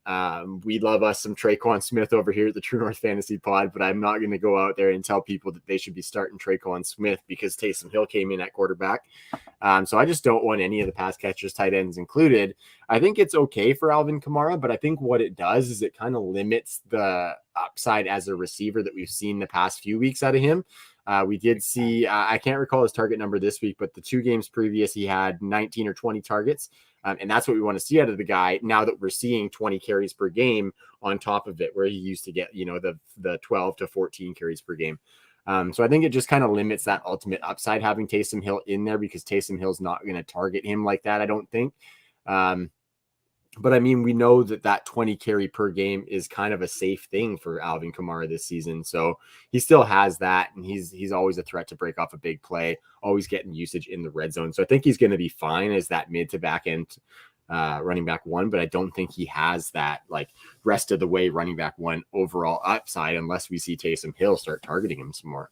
We love us some Traquan Smith over here at the True North Fantasy Pod, but I'm not going to go out there and tell people that they should be starting Traquan Smith because Taysom Hill came in at quarterback. So I just don't want any of the pass catchers, tight ends included. I think it's okay for Alvin Kamara, but I think what it does is it kind of limits the upside as a receiver that we've seen the past few weeks out of him. We did see, I can't recall his target number this week, but the 2 games previous, he had 19 or 20 targets. And that's what we want to see out of the guy now that we're seeing 20 carries per game on top of it, where he used to get, the 12 to 14 carries per game. So I think it just kind of limits that ultimate upside having Taysom Hill in there because Taysom Hill's not going to target him like that, I don't think. But I mean, we know that 20 carry per game is kind of a safe thing for Alvin Kamara this season. So he still has that, and he's always a threat to break off a big play, always getting usage in the red zone. So I think he's going to be fine as that mid to back end running back 1, but I don't think he has that like rest of the way running back 1 overall upside unless we see Taysom Hill start targeting him some more.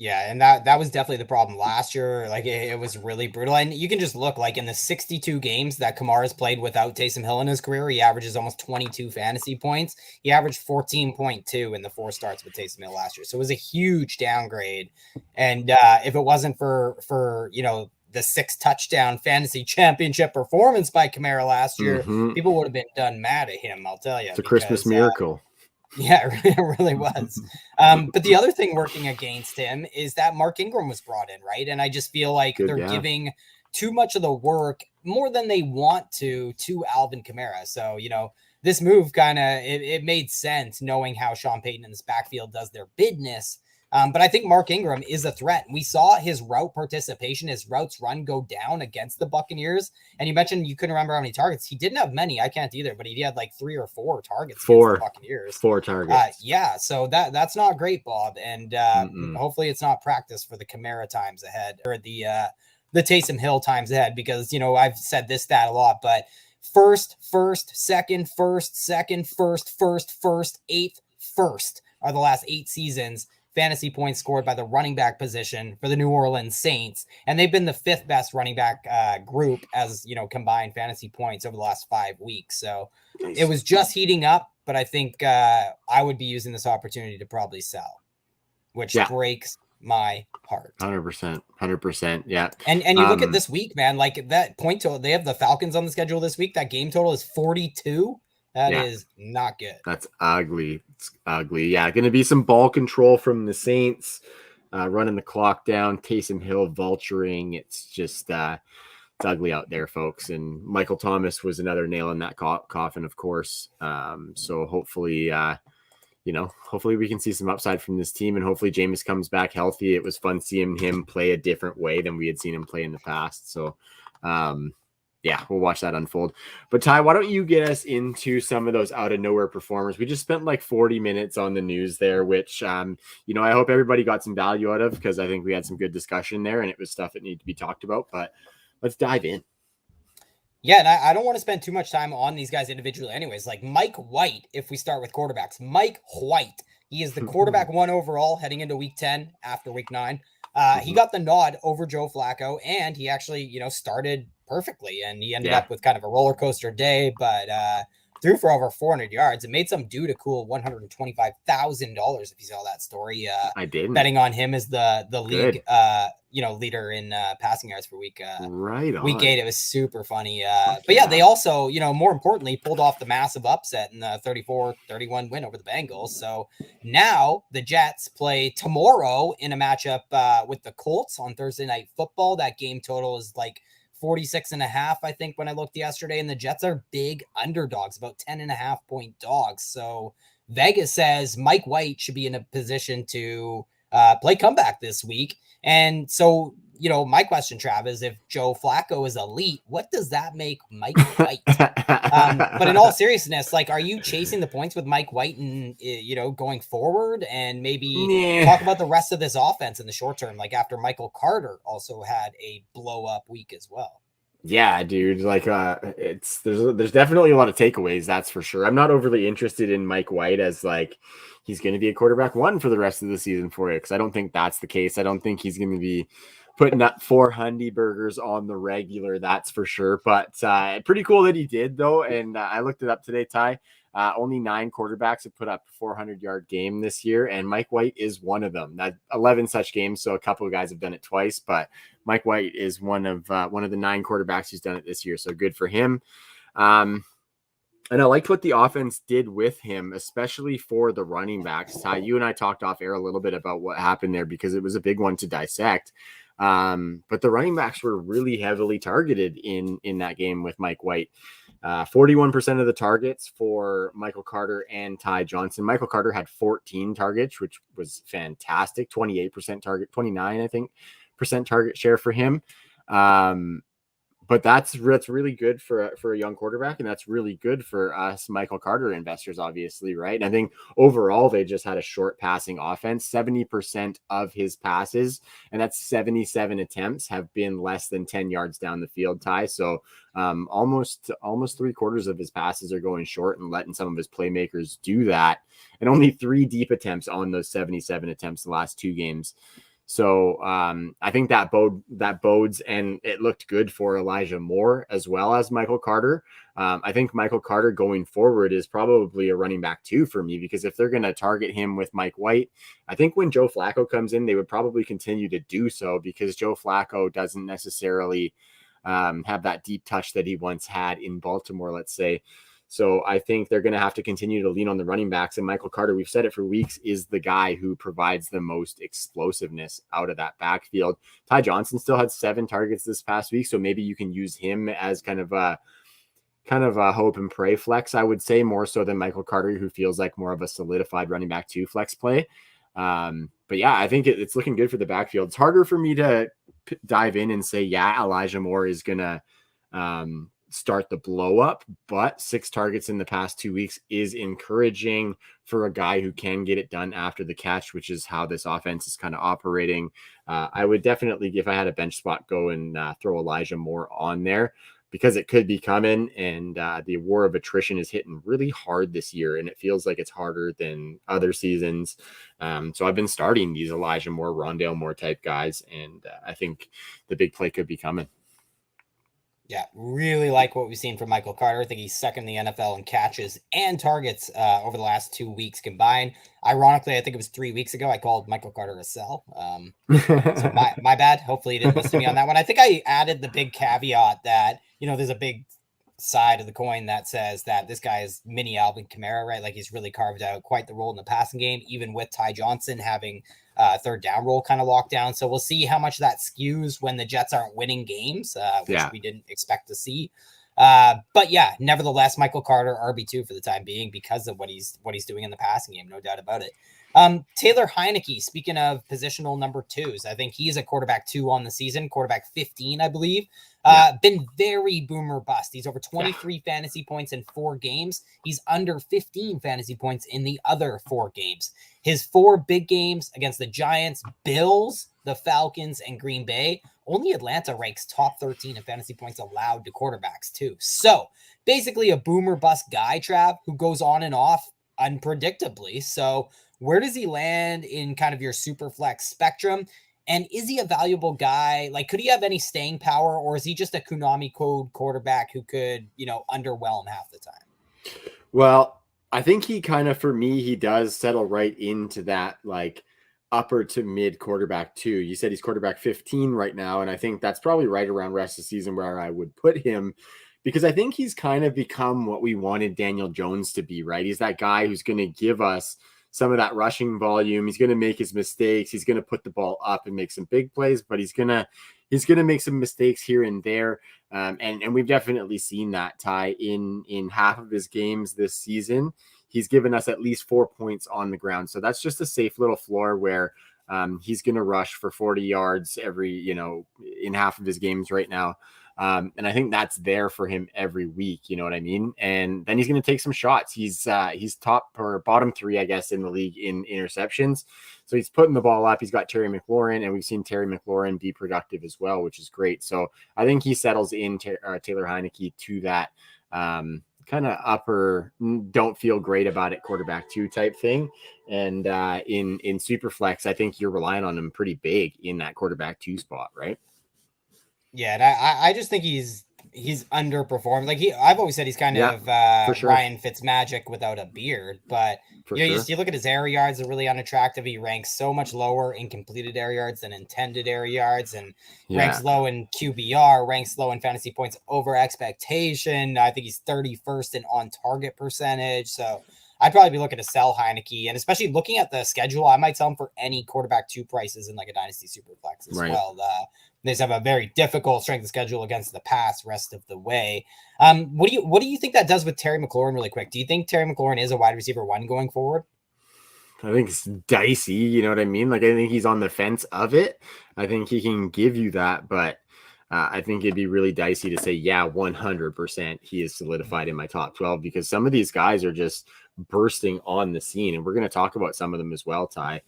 Yeah, and that was definitely the problem last year. Like it was really brutal. And you can just look like in the 62 games that Kamara's played without Taysom Hill in his career, he averages almost 22 fantasy points. He averaged 14.2 in the 4 starts with Taysom Hill last year. So it was a huge downgrade. And if it wasn't for the 6 touchdown fantasy championship performance by Kamara last year, people would have been done mad at him, I'll tell you. It's a Christmas miracle. Yeah, it really was. But the other thing working against him is that Mark Ingram was brought in, right? And I just feel like they're giving too much of the work, more than they want to Alvin Kamara. So, this move kind of, it made sense knowing how Sean Payton in this backfield does their business. But I think Mark Ingram is a threat. We saw his route participation, his routes run go down against the Buccaneers. And you mentioned you couldn't remember how many targets. He didn't have many. I can't either, but he had like 3 or 4 targets against the Buccaneers. 4 targets. Yeah, so that's not great, Bob. And hopefully it's not practice for the Kamara times ahead or the Taysom Hill times ahead, because, I've said this stat a lot, but first, second, eighth, first are the last 8 seasons fantasy points scored by the running back position for the New Orleans Saints. And they've been the 5th best running back group as, combined fantasy points over the last 5 weeks. So It was just heating up, but I think I would be using this opportunity to probably sell, which breaks my heart. 100%. Yeah. And you look at this week, man, like that point total, they have the Falcons on the schedule this week. That game total is 42. That is not good. That's ugly. It's ugly. Yeah, going to be some ball control from the Saints, running the clock down. Taysom Hill vulturing. It's just it's ugly out there, folks. And Michael Thomas was another nail in that coffin, of course. So hopefully, hopefully we can see some upside from this team, and hopefully Jameis comes back healthy. It was fun seeing him play a different way than we had seen him play in the past. So, we'll watch that unfold. But Ty, why don't you get us into some of those out of nowhere performers? We just spent like 40 minutes on the news there, which, I hope everybody got some value out of, because I think we had some good discussion there and it was stuff that needed to be talked about, but let's dive in. Yeah, and I don't want to spend too much time on these guys individually anyways. Like Mike White, if we start with quarterbacks, Mike White, he is the quarterback 1 overall heading into week 10 after week 9. He got the nod over Joe Flacco, and he actually, started perfectly, and he ended up with kind of a roller coaster day, but threw for over 400 yards. It made some dude a cool $125,000 if you saw that story. I didn't. Betting on him as the league, Good. leader in passing yards for week Right on. week 8. It was super funny. Fuck But yeah, yeah. they also, more importantly, pulled off the massive upset in the 34-31 win over the Bengals. So now the Jets play tomorrow in a matchup with the Colts on Thursday Night Football. That game total is like 46.5, I think, when I looked yesterday, and the Jets are big underdogs, about 10.5-point dogs. So Vegas says Mike White should be in a position to play comeback this week. And so, my question, Trav, is if Joe Flacco is elite, what does that make Mike White? But in all seriousness, like, are you chasing the points with Mike White and, going forward, and maybe talk about the rest of this offense in the short term, like after Michael Carter also had a blow up week as well? Yeah, dude. Like, there's definitely a lot of takeaways. That's for sure. I'm not overly interested in Mike White as like he's going to be a quarterback one for the rest of the season for you, because I don't think that's the case. I don't think he's going to be putting up 400 burgers on the regular. That's for sure. But pretty cool that he did though. And I looked it up today, Ty. Only 9 quarterbacks have put up a 400-yard game this year, and Mike White is one of them. That 11 such games, so a couple of guys have done it twice, but Mike White is one of the 9 quarterbacks who's done it this year, so good for him. And I liked what the offense did with him, especially for the running backs. Ty, you and I talked off air a little bit about what happened there because it was a big one to dissect. But the running backs were really heavily targeted in that game with Mike White. 41% of the targets for Michael Carter and Ty Johnson. Michael Carter had 14 targets, which was fantastic. 28% target, 29, I think, percent target share for him. But that's really good for a young quarterback, and that's really good for us Michael Carter investors, obviously, right? And I think overall they just had a short passing offense. 70% of his passes, and that's 77 attempts, have been less than 10 yards down the field, Ty. So almost 3/4 of his passes are going short and letting some of his playmakers do that. And only 3 deep attempts on those 77 attempts the last 2 games. So I think that bodes, and it looked good for Elijah Moore as well as Michael Carter. I think Michael Carter going forward is probably a running back 2 for me, because if they're going to target him with Mike White, I think when Joe Flacco comes in, they would probably continue to do so, because Joe Flacco doesn't necessarily have that deep touch that he once had in Baltimore, let's say. So I think they're going to have to continue to lean on the running backs. And Michael Carter, we've said it for weeks, is the guy who provides the most explosiveness out of that backfield. Ty Johnson still had 7 targets this past week, so maybe you can use him as kind of a hope and pray flex, I would say, more so than Michael Carter, who feels like more of a solidified running back 2 flex play. But yeah, I think it's looking good for the backfield. It's harder for me to dive in and say, yeah, Elijah Moore is going to start the blow up, but 6 targets in the past 2 weeks is encouraging for a guy who can get it done after the catch, which is how this offense is kind of operating. I would definitely, if I had a bench spot, go and throw Elijah Moore on there, because it could be coming, and the war of attrition is hitting really hard this year, and it feels like it's harder than other seasons. So I've been starting these Elijah Moore, Rondale Moore type guys, and I think the big play could be coming. Yeah, really like what we've seen from Michael Carter. I think he's second in the NFL in catches and targets over the last 2 weeks combined. Ironically, I think it was 3 weeks ago I called Michael Carter a sell. So my bad. Hopefully you didn't listen to me on that one. I think I added the big caveat that, there's a big side of the coin that says that this guy is mini Alvin Kamara, right? Like, he's really carved out quite the role in the passing game, even with Ty Johnson having third down role kind of locked down. So we'll see how much that skews when the Jets aren't winning games, which we didn't expect to see. But yeah, nevertheless, Michael Carter RB2 for the time being, because of what he's doing in the passing game, no doubt about it. Taylor Heineke, speaking of positional number 2s, I think he's a quarterback 2 on the season, quarterback 15, I believe. Been very boomer bust. He's over 23 fantasy points in 4 games. He's under 15 fantasy points in the other 4 games. His 4 big games against the Giants, Bills, the Falcons, and Green Bay, only Atlanta ranks top 13 in fantasy points allowed to quarterbacks too. So basically a boomer bust guy, Trav, who goes on and off unpredictably. So where does he land in kind of your super flex spectrum? And is he a valuable guy? Like, could he have any staying power, or is he just a Konami code quarterback who could, underwhelm half the time? Well, I think he kind of, for me, he does settle right into that like upper to mid quarterback too. You said he's quarterback 15 right now, and I think that's probably right around rest of the season where I would put him because I think he's kind of become what we wanted Daniel Jones to be, right? He's that guy who's going to give us some of that rushing volume. He's going to make his mistakes. He's going to put the ball up and make some big plays, but he's gonna make some mistakes here and there. And we've definitely seen that Ty in half of his games this season. He's given us at least 4 points on the ground. So that's just a safe little floor where he's going to rush for 40 yards in half of his games right now. And I think that's there for him every week. You know what I mean? And then he's going to take some shots. He's top or bottom 3, I guess, in the league in interceptions. So he's putting the ball up. He's got Terry McLaurin, and we've seen Terry McLaurin be productive as well, which is great. So I think he settles in Taylor Heineke to that kind of upper, don't feel great about it quarterback 2 type thing. And in Superflex, I think you're relying on him pretty big in that quarterback 2 spot, right? Yeah, and I just think he's underperformed. Like I've always said he's kind of for sure. Ryan Fitzmagic without a beard, but For you know, sure. you look at his air yards are really unattractive. He ranks so much lower in completed air yards than intended air yards, and ranks low in QBR, ranks low in fantasy points over expectation. I think he's 31st in on target percentage. So I'd probably be looking to sell Heineke, and especially looking at the schedule, I might sell him for any quarterback 2 prices in like a dynasty superflex as well. They just have a very difficult strength of schedule against the pass rest of the way. What do you think that does with Terry McLaurin really quick? Do you think Terry McLaurin is a wide receiver 1 going forward? I think it's dicey. You know what I mean? Like, I think he's on the fence of it. I think he can give you that, but I think it'd be really dicey to say, yeah, 100% he is solidified in my top 12 because some of these guys are just bursting on the scene. And we're going to talk about some of them as well, Ty,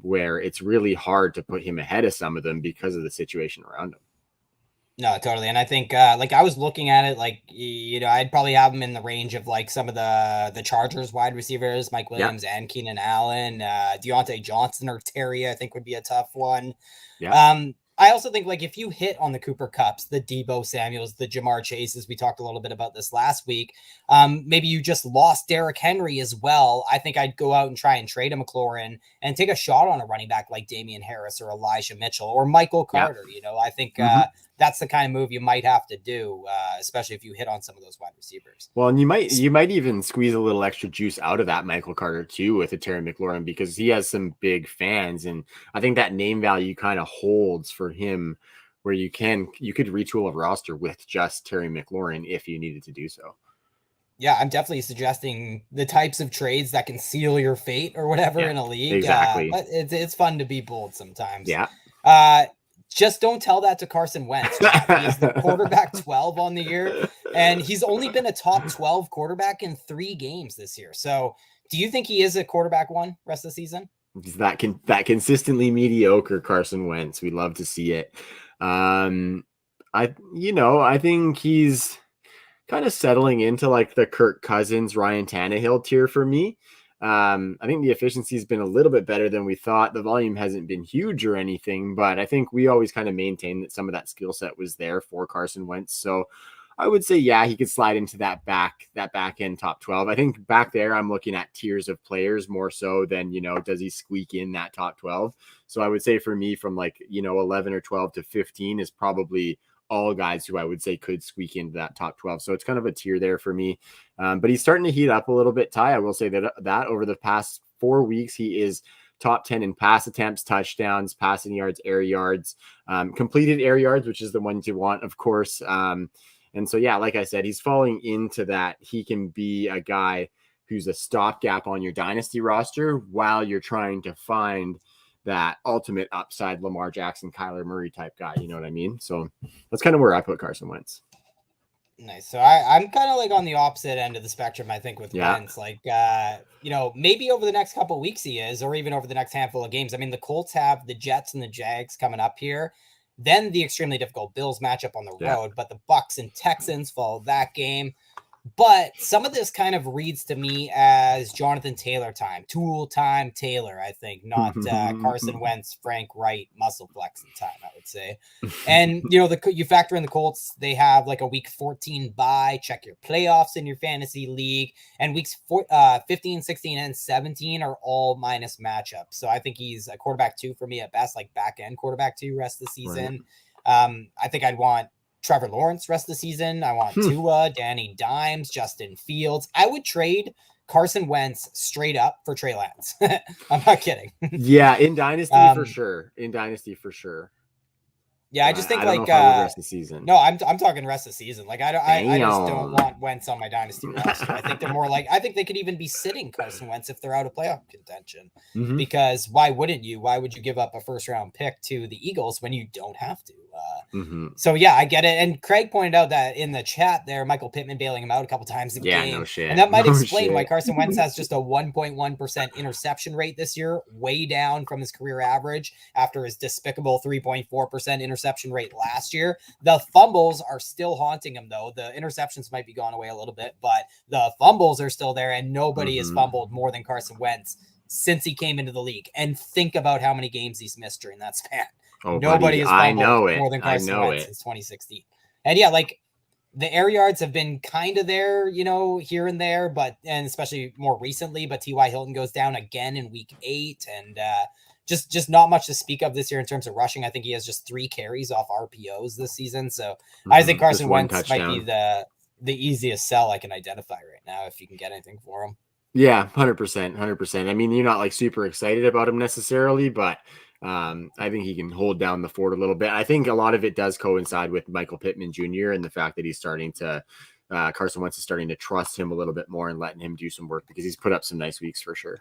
where it's really hard to put him ahead of some of them because of the situation around him. No, totally. And I think like I was looking at it, like, you know, I'd probably have him in the range of like some of the Chargers wide receivers, Mike Williams and Keenan Allen, Deontay Johnson or Terry, I think would be a tough one. Yeah. I also think like if you hit on the Cooper Kupps, the Debo Samuels, the Jamar Chases, we talked a little bit about this last week. Maybe you just lost Derrick Henry as well. I think I'd go out and try and trade a McLaurin and take a shot on a running back like Damian Harris or Elijah Mitchell or Michael Carter. You know, I think that's the kind of move you might have to do, especially if you hit on some of those wide receivers. Well, and you might even squeeze a little extra juice out of that Michael Carter too with a Terry McLaurin because he has some big fans, and I think that name value kind of holds for him, where you could retool a roster with just Terry McLaurin if you needed to do so. Yeah, I'm definitely suggesting the types of trades that can seal your fate or whatever in a league. Exactly. But it's fun to be bold sometimes. Yeah. Just don't tell that to Carson Wentz. He is the quarterback 12 on the year, and he's only been a top 12 quarterback in 3 games this year. So do you think he is a quarterback 1 rest of the season? That consistently mediocre Carson Wentz. We love to see it. I think he's kind of settling into like the Kirk Cousins, Ryan Tannehill tier for me. I think the efficiency has been a little bit better than we thought. The volume hasn't been huge or anything, but I think we always kind of maintained that some of that skill set was there for Carson Wentz. So I would say, yeah, he could slide into that back end top 12. I think back there, I'm looking at tiers of players more so than, does he squeak in that top 12? So I would say for me from 11 or 12 to 15 is probably all guys who I would say could squeak into that top 12. So it's kind of a tier there for me. But he's starting to heat up a little bit, Ty. I will say that over the past 4 weeks, he is top 10 in pass attempts, touchdowns, passing yards, air yards, completed air yards, which is the ones you want, of course. And so, yeah, like I said, he's falling into that. He can be a guy who's a stopgap on your dynasty roster while you're trying to find that ultimate upside Lamar Jackson, Kyler Murray type guy. You know what I mean? So that's kind of where I put Carson Wentz. Nice. So I'm kind of like on the opposite end of the spectrum, I think, with Wentz. Like, maybe over the next couple of weeks he is, or even over the next handful of games. I mean, the Colts have the Jets and the Jags coming up here. Then the extremely difficult Bills matchup on the road, but the Bucks and Texans follow that game. But some of this kind of reads to me as Jonathan Taylor time, tool time Taylor, I think, not Carson Wentz, Frank Wright, muscle flexing time, I would say. And, you factor in the Colts, they have like a week 14 bye, check your playoffs in your fantasy league. And weeks 15, 16, and 17 are all minus matchups. So I think he's a quarterback 2 for me at best, like back end quarterback 2 rest of the season. Right. I think I'd want Trevor Lawrence rest of the season. I want Tua, Danny Dimes, Justin Fields. I would trade Carson Wentz straight up for Trey Lance. I'm not kidding. Yeah, in Dynasty for sure. Yeah, I just think I don't know if I would rest the season. No, I'm talking rest of the season. Like I just don't want Wentz on my dynasty roster. I think they're more like, I think they could even be sitting Carson Wentz if they're out of playoff contention. Because why wouldn't you? Why would you give up a first round pick to the Eagles when you don't have to? So yeah, I get it. And Craig pointed out that in the chat there, Michael Pittman bailing him out a couple times in game. No shit. And that might explain why Carson Wentz has just a 1.1% interception rate this year, way down from his career average after his despicable 3.4% interception rate last year. The fumbles are still haunting him, though. The interceptions might be gone away a little bit, but the fumbles are still there, and nobody has fumbled more than Carson Wentz since he came into the league. And think about how many games he's missed during that span. Nobody has fumbled more than Carson Wentz since 2016. And yeah, like the air yards have been kind of there, here and there, and especially more recently, but T.Y. Hilton goes down again in week 8 and just not much to speak of this year in terms of rushing. I think he has just 3 carries off RPOs this season. So I think Carson Wentz might be the easiest sell I can identify right now if you can get anything for him. Yeah, 100%. I mean, you're not like super excited about him necessarily, but I think he can hold down the fort a little bit. I think a lot of it does coincide with Michael Pittman Jr. and the fact that he's starting to Carson Wentz is starting to trust him a little bit more and letting him do some work because he's put up some nice weeks for sure.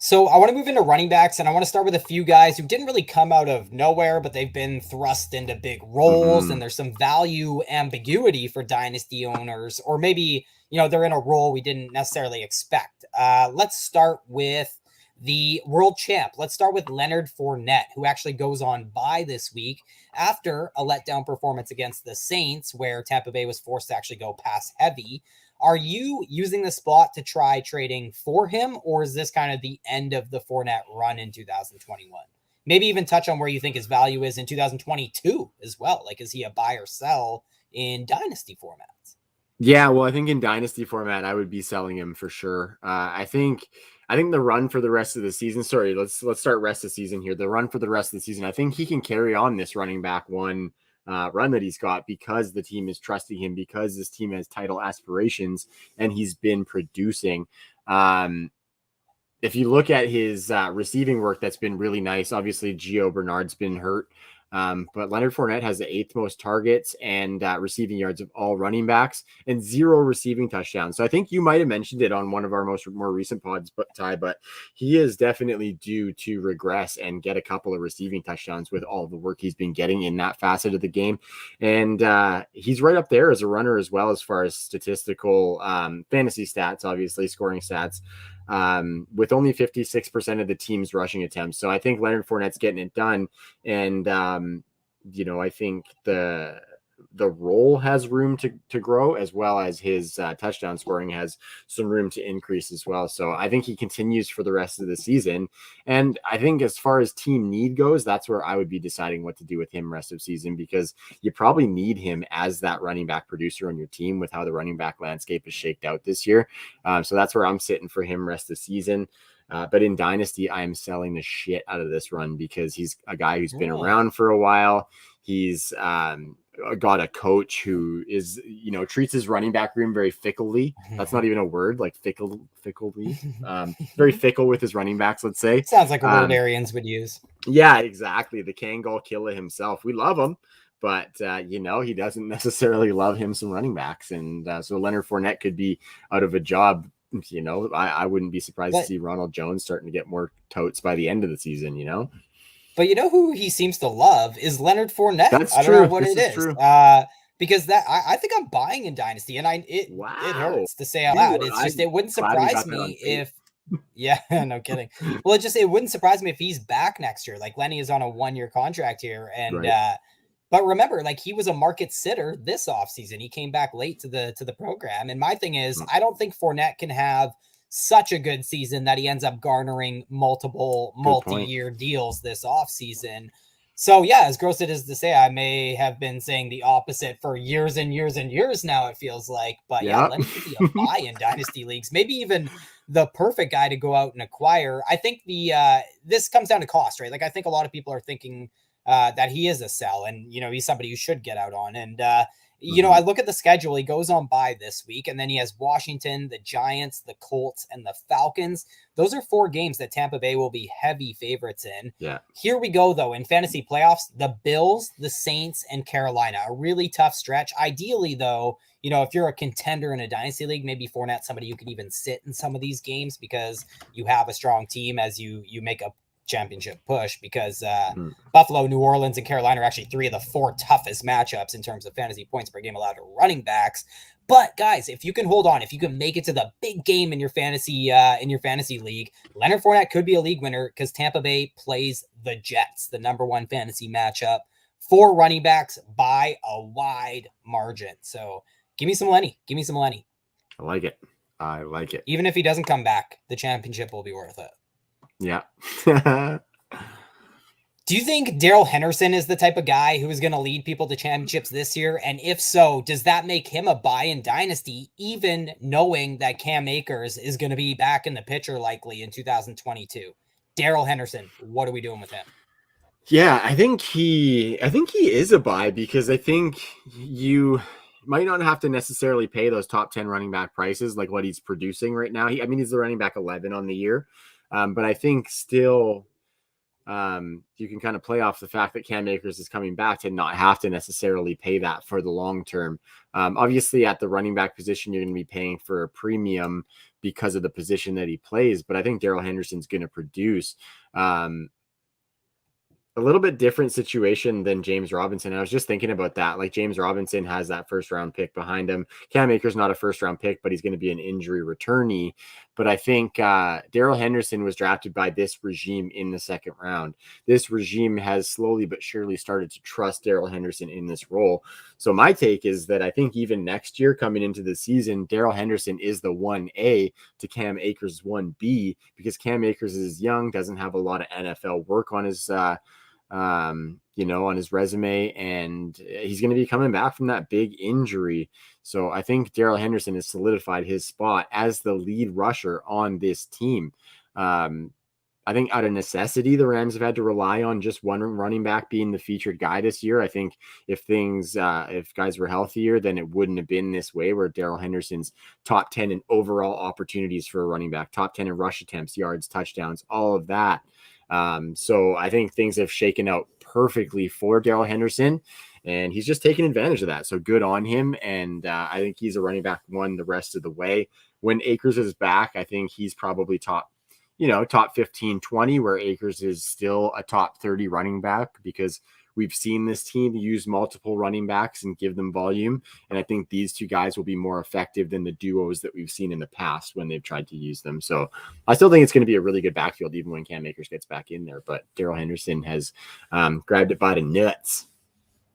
So I want to move into running backs, and I want to start with a few guys who didn't really come out of nowhere, but they've been thrust into big roles, and there's some value ambiguity for dynasty owners, or maybe, they're in a role we didn't necessarily expect. Let's start with the world champ. Let's start with Leonard Fournette, who actually goes on bye this week after a letdown performance against the Saints, where Tampa Bay was forced to actually go pass heavy. Are you using the spot to try trading for him, or is this kind of the end of the Fournette run in 2021? Maybe even touch on where you think his value is in 2022 as well. Like, is he a buy or sell in dynasty formats? Yeah, well, I think in dynasty format, I would be selling him for sure. I think the run for the rest of the season. Sorry, let's start rest of the season here. The run for the rest of the season. I think he can carry on this running back one run that he's got because the team is trusting him, because this team has title aspirations and he's been producing. If you look at his receiving work, that's been really nice. Obviously, Gio Bernard's been hurt. But Leonard Fournette has the 8th most targets and receiving yards of all running backs and 0 receiving touchdowns. So I think you might have mentioned it on one of our more recent pods, but he is definitely due to regress and get a couple of receiving touchdowns with all the work he's been getting in that facet of the game. And he's right up there as a runner as well, as far as statistical fantasy stats, obviously scoring stats. With only 56% of the team's rushing attempts. So I think Leonard Fournette's getting it done. And, I think the role has room to grow, as well as his touchdown scoring has some room to increase as well. So I think he continues for the rest of the season. And I think as far as team need goes, that's where I would be deciding what to do with him rest of season, because you probably need him as that running back producer on your team with how the running back landscape is shaked out this year. So that's where I'm sitting for him rest of season. But in Dynasty, I'm selling the shit out of this run because he's a guy who's been around for a while. He's got a coach who is, treats his running back room very fickly. That's not even a word, like fickly. Very fickle with his running backs, let's say. Sounds like a word Arians would use. Yeah, exactly. The Kangol killer himself. We love him, but, he doesn't necessarily love him some running backs. And so Leonard Fournette could be out of a job. I wouldn't be surprised to see Ronald Jones starting to get more totes by the end of the season, But who he seems to love is Leonard Fournette. That's I don't true. know what it is. Because I think I'm buying in Dynasty, and it hurts to say out loud. It's just, it wouldn't surprise me if, yeah, no kidding. Well, it wouldn't surprise me if he's back next year. Like Lenny is on a 1-year contract here, and But remember, like, he was a market sitter this offseason. He came back late to the program. And my thing is, I don't think Fournette can have such a good season that he ends up garnering multi-year deals this offseason. So yeah, as gross it is to say, I may have been saying the opposite for years and years and years now, it feels like. But yeah, Lenny could be a buy in dynasty leagues, maybe even the perfect guy to go out and acquire. I think this comes down to cost, right? Like, I think a lot of people are thinking that he is a sell, and he's somebody you should get out on. And I look at the schedule. He goes on bye this week, and then he has Washington, the Giants, the Colts, and the Falcons. Those are 4 games that Tampa Bay will be heavy favorites in. Yeah. Here we go, though, in fantasy playoffs, the Bills, the Saints, and Carolina. A really tough stretch. Ideally, though, if you're a contender in a dynasty league, maybe Fournette, somebody you could even sit in some of these games because you have a strong team as you make a championship push, because Buffalo, New Orleans, and Carolina are actually 3 of the 4 toughest matchups in terms of fantasy points per game allowed to running backs. But guys, if you can hold on, if you can make it to the big game in your fantasy league, Leonard Fournette could be a league winner because Tampa Bay plays the Jets, the number 1 fantasy matchup for running backs by a wide margin. So give me some Lenny. I like it. Even if he doesn't come back, the championship will be worth it. Yeah. Do you think Darrell Henderson is the type of guy who is going to lead people to championships this year? And if so, does that make him a buy in dynasty, even knowing that Cam Akers is going to be back in the picture likely in 2022? Darrell Henderson, what are we doing with him? Yeah, I think he is a buy, because I think you might not have to necessarily pay those top 10 running back prices like what he's producing right now. He's the running back 11 on the year. But I think still you can kind of play off the fact that Cam Akers is coming back to not have to necessarily pay that for the long term. Obviously, at the running back position, you're going to be paying for a premium because of the position that he plays. But I think Darrell Henderson's going to produce. A little bit different situation than James Robinson. I was just thinking about that. Like, James Robinson has that first round pick behind him. Cam Akers not a first round pick, but he's going to be an injury returnee. But I think Darrell Henderson was drafted by this regime in the second round. This regime has slowly but surely started to trust Darrell Henderson in this role. So my take is that I think even next year coming into the season, Darrell Henderson is the 1A to Cam Akers' 1B, because Cam Akers is young, doesn't have a lot of NFL work on his on his resume, and he's going to be coming back from that big injury. So I think Darrell Henderson has solidified his spot as the lead rusher on this team. I think out of necessity, the Rams have had to rely on just one running back being the featured guy this year. I think if guys were healthier, then it wouldn't have been this way, where Darrell Henderson's top 10 in overall opportunities for a running back, top 10 in rush attempts, yards, touchdowns, all of that. So I think things have shaken out perfectly for Darrell Henderson, and he's just taking advantage of that. So good on him. And I think he's a running back 1 the rest of the way. When Akers is back, I think he's probably top 15, 20, where Akers is still a top 30 running back, because we've seen this team use multiple running backs and give them volume. And I think these 2 guys will be more effective than the duos that we've seen in the past when they've tried to use them. So I still think it's going to be a really good backfield, even when Cam Akers gets back in there. But Darrell Henderson has grabbed it by the nuts.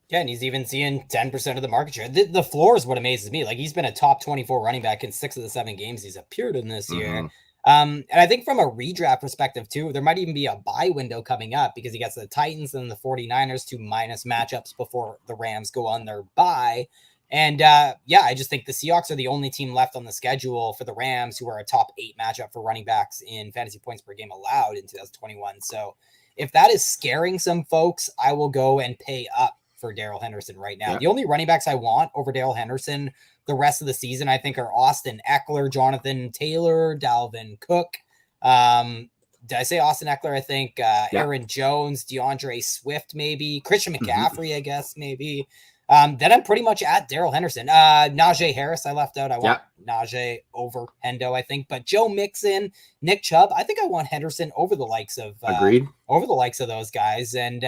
Yeah, and he's even seeing 10% of the market share. The floor is what amazes me. Like, he's been a top 24 running back in 6 of the 7 games he's appeared in this year. And I think from a redraft perspective too, there might even be a buy window coming up, because he gets the Titans and the 49ers, 2 minus matchups before the Rams go on their bye. And I just think the Seahawks are the only team left on the schedule for the Rams who are a top 8 matchup for running backs in fantasy points per game allowed in 2021. So if that is scaring some folks, I will go and pay up for Darrell Henderson right now. Yeah. The only running backs I want over Darrell Henderson the rest of the season, I think, are Austin Eckler, Jonathan Taylor, Dalvin Cook. Did I say Austin Eckler? I think Aaron Jones, DeAndre Swift, maybe Christian McCaffrey, I guess, maybe. Then I'm pretty much at Darrell Henderson. Najee Harris, I left out. I want Najee over Hendo, I think. But Joe Mixon, Nick Chubb, I think I want Henderson over the likes of those guys. And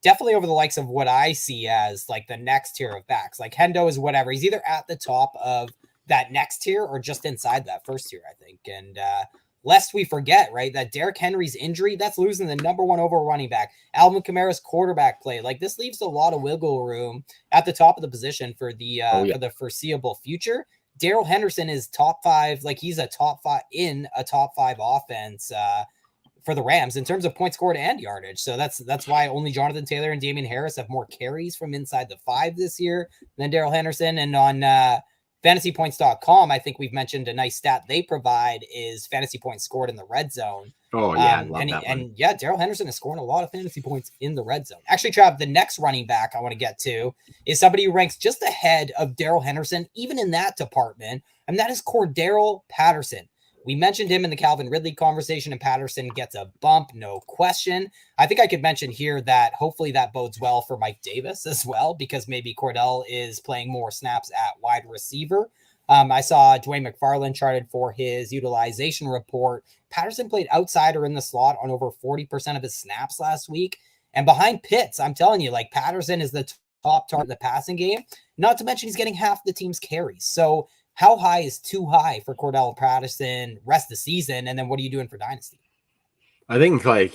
definitely over the likes of what I see as like the next tier of backs. Like, Hendo is whatever. He's either at the top of that next tier or just inside that first tier, I think. And lest we forget, right, that Derrick Henry's injury, that's losing the number one overall running back. Alvin Kamara's quarterback play. Like, this leaves a lot of wiggle room at the top of the position for the for the foreseeable future. Darrell Henderson is top 5. Like, he's a top 5 in a top 5 offense for the Rams in terms of points scored and yardage. So that's why only Jonathan Taylor and Damian Harris have more carries from inside the 5 this year than Darrell Henderson. And on fantasypoints.com, I think we've mentioned a nice stat they provide is fantasy points scored in the red zone. Oh, yeah, I love that one. And yeah, Darrell Henderson is scoring a lot of fantasy points in the red zone. Actually, Trav, the next running back I want to get to is somebody who ranks just ahead of Darrell Henderson, even in that department, and that is Cordarrelle Patterson. We mentioned him in the Calvin Ridley conversation, and Patterson gets a bump, no question. I think I could mention here that hopefully that bodes well for Mike Davis as well, because maybe Cordell is playing more snaps at wide receiver. I saw Dwayne McFarland charted for his utilization report. Patterson played outside or in the slot on over 40% of his snaps last week. And behind Pitts, I'm telling you, like, Patterson is the top target of the passing game. Not to mention he's getting half the team's carries. So how high is too high for Cordarrelle Patterson rest of the season? And then what are you doing for Dynasty? I think, like,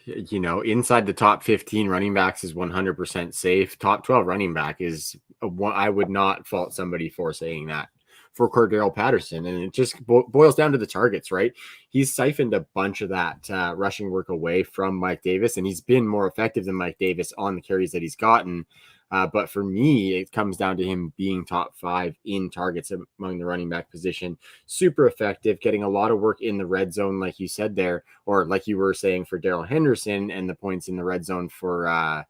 you know, inside the top 15 running backs is 100% safe. Top 12 running back is I would not fault somebody for saying that for Cordarrelle Patterson. And it just boils down to the targets, right? He's siphoned a bunch of that rushing work away from Mike Davis, and he's been more effective than Mike Davis on the carries that he's gotten. But for me, it comes down to him being top 5 in targets among the running back position. Super effective, getting a lot of work in the red zone, like you said there, or like you were saying for Darrell Henderson, and the points in the red zone for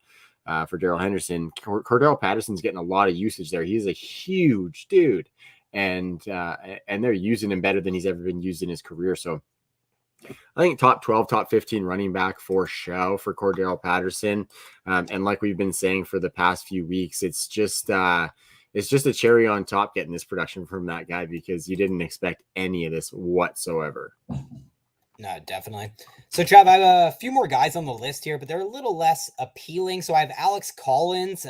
Darrell Henderson. Cordarrelle Patterson's getting a lot of usage there. He's a huge dude, and they're using him better than he's ever been used in his career. So I think top 12, top 15 running back for show for Cordarrelle Patterson. And like we've been saying for the past few weeks, it's just a cherry on top getting this production from that guy, because you didn't expect any of this whatsoever. No, definitely. So, Trav, I have a few more guys on the list here, but they're a little less appealing. So I have Alex Collins,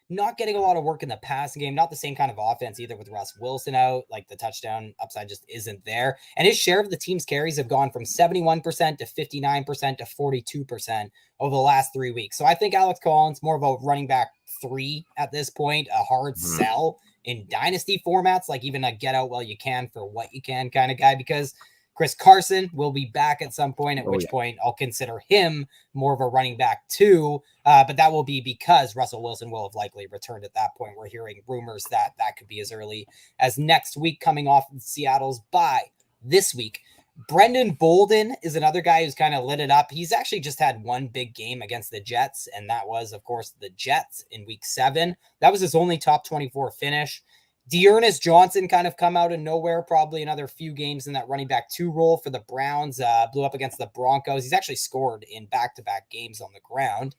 not getting a lot of work in the passing game, not the same kind of offense either with Russ Wilson out. Like, the touchdown upside just isn't there. And his share of the team's carries have gone from 71% to 59% to 42% over the last 3 weeks. So I think Alex Collins, more of a running back 3 at this point, a hard sell in dynasty formats, like even a get out while you can for what you can kind of guy, because Chris Carson will be back at some point, at which point I'll consider him more of a running back 2. But that will be because Russell Wilson will have likely returned at that point. We're hearing rumors that that could be as early as next week, coming off of Seattle's bye this week. Brendan Bolden is another guy who's kind of lit it up. He's actually just had one big game against the Jets, and that was, of course, the Jets in week 7. That was his only top 24 finish. Dearness Johnson kind of come out of nowhere, probably another few games in that running back 2 role for the Browns, blew up against the Broncos. He's actually scored in back-to-back games on the ground.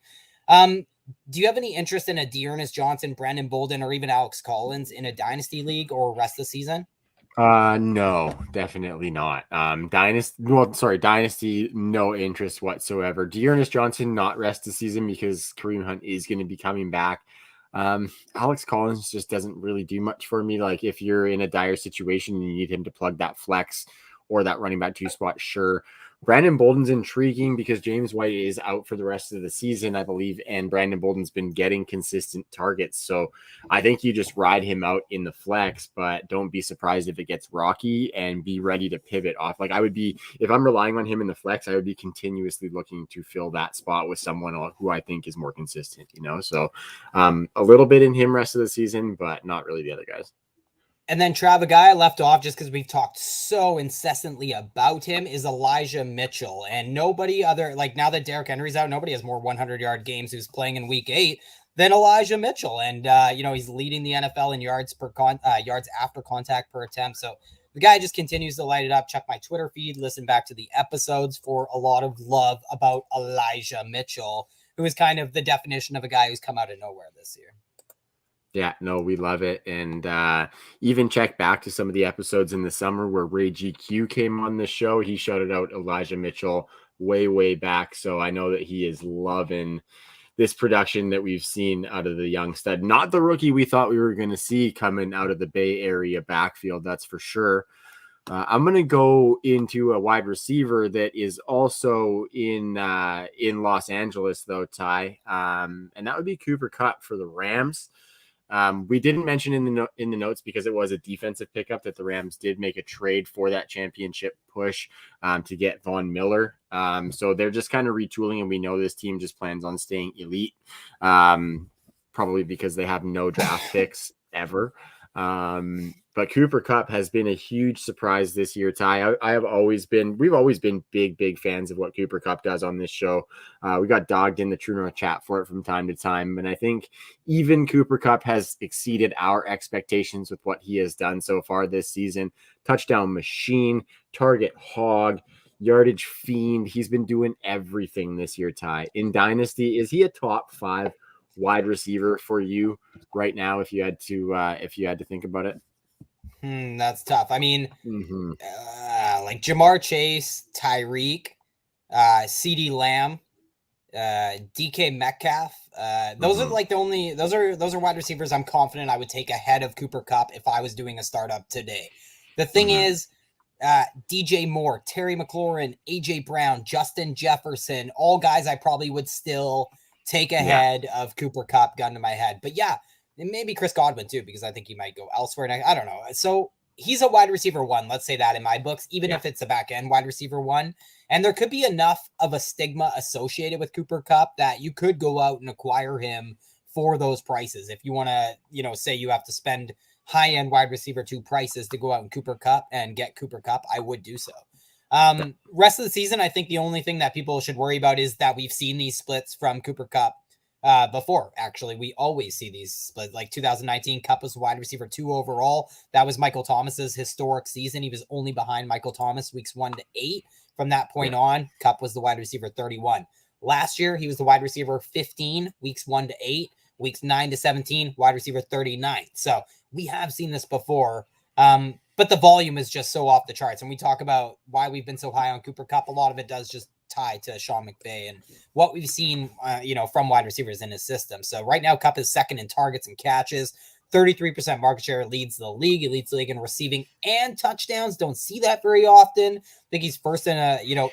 Do you have any interest in a Dearness Johnson, Brandon Bolden, or even Alex Collins in a dynasty league or rest of the season? No, definitely not. Dynasty, no interest whatsoever. Dearness Johnson, not rest the season because Kareem Hunt is going to be coming back. Alex Collins just doesn't really do much for me. Like, if you're in a dire situation and you need him to plug that flex or that running back 2 spot, sure. Brandon Bolden's intriguing because James White is out for the rest of the season, I believe, and Brandon Bolden's been getting consistent targets. So I think you just ride him out in the flex, but don't be surprised if it gets rocky, and be ready to pivot off. Like, I would be, if I'm relying on him in the flex, I would be continuously looking to fill that spot with someone who I think is more consistent, you know? So a little bit in him rest of the season, but not really the other guys. And then Trav, a guy I left off just because we've talked so incessantly about him is Elijah Mitchell. And nobody other, like, now that Derrick Henry's out, nobody has more 100-yard games who's playing in week 8 than Elijah Mitchell. And, he's leading the NFL in yards after contact per attempt. So the guy just continues to light it up. Check my Twitter feed, listen back to the episodes for a lot of love about Elijah Mitchell, who is kind of the definition of a guy who's come out of nowhere this year. Yeah, no, we love it. And even check back to some of the episodes in the summer where Ray GQ came on the show. He shouted out Elijah Mitchell way back. So I know that he is loving this production that we've seen out of the young stud. Not the rookie we thought we were going to see coming out of the Bay Area backfield, that's for sure. I'm going to go into a wide receiver that is also in Los Angeles, though, Ty, and that would be Cooper Kupp for the Rams. We didn't mention in the notes because it was a defensive pickup that the Rams did make a trade for that championship push to get Von Miller. So they're just kind of retooling, and we know this team just plans on staying elite, probably because they have no draft picks ever. But Cooper Kupp has been a huge surprise this year, Ty. We've always been big fans of what Cooper Kupp does on this show. We got dogged in the True North chat for it from time to time. And I think even Cooper Kupp has exceeded our expectations with what he has done so far this season. Touchdown machine, target hog, yardage fiend. He's been doing everything this year, Ty. In Dynasty, is he a top 5 wide receiver for you right now if you had to think about it? That's tough. I mean, like Jamar Chase, Tyreek, CeeDee Lamb, DK Metcalf. Those are like those are wide receivers I'm confident I would take ahead of Cooper Kupp if I was doing a startup today. The thing is, DJ Moore, Terry McLaurin, AJ Brown, Justin Jefferson, all guys I probably would still take ahead of Cooper Kupp, gun to my head. But yeah, and maybe Chris Godwin too, because I think he might go elsewhere. And I don't know. So he's a wide receiver 1. Let's say that in my books, even if it's a back end wide receiver 1. And there could be enough of a stigma associated with Cooper Kupp that you could go out and acquire him for those prices. If you want to, say you have to spend high end wide receiver 2 prices to go out and Cooper Kupp and get Cooper Kupp, I would do so. Rest of the season, I think the only thing that people should worry about is that we've seen these splits from Cooper Kupp before. Actually, we always see these splits. Like 2019, Kupp was wide receiver 2 overall. That was Michael Thomas's historic season. He was only behind Michael Thomas weeks 1 to 8. From that point on, Kupp was the wide receiver 31. Last year, he was the wide receiver 15, weeks 1 to 8. Weeks 9 to 17, wide receiver 39. So we have seen this before. But the volume is just so off the charts. And we talk about why we've been so high on Cooper Kupp. A lot of it does just tie to Sean McVay and what we've seen, from wide receivers in his system. So right now, Kupp is second in targets and catches. 33% market share, leads the league. He leads the league in receiving and touchdowns. Don't see that very often. I think he's first in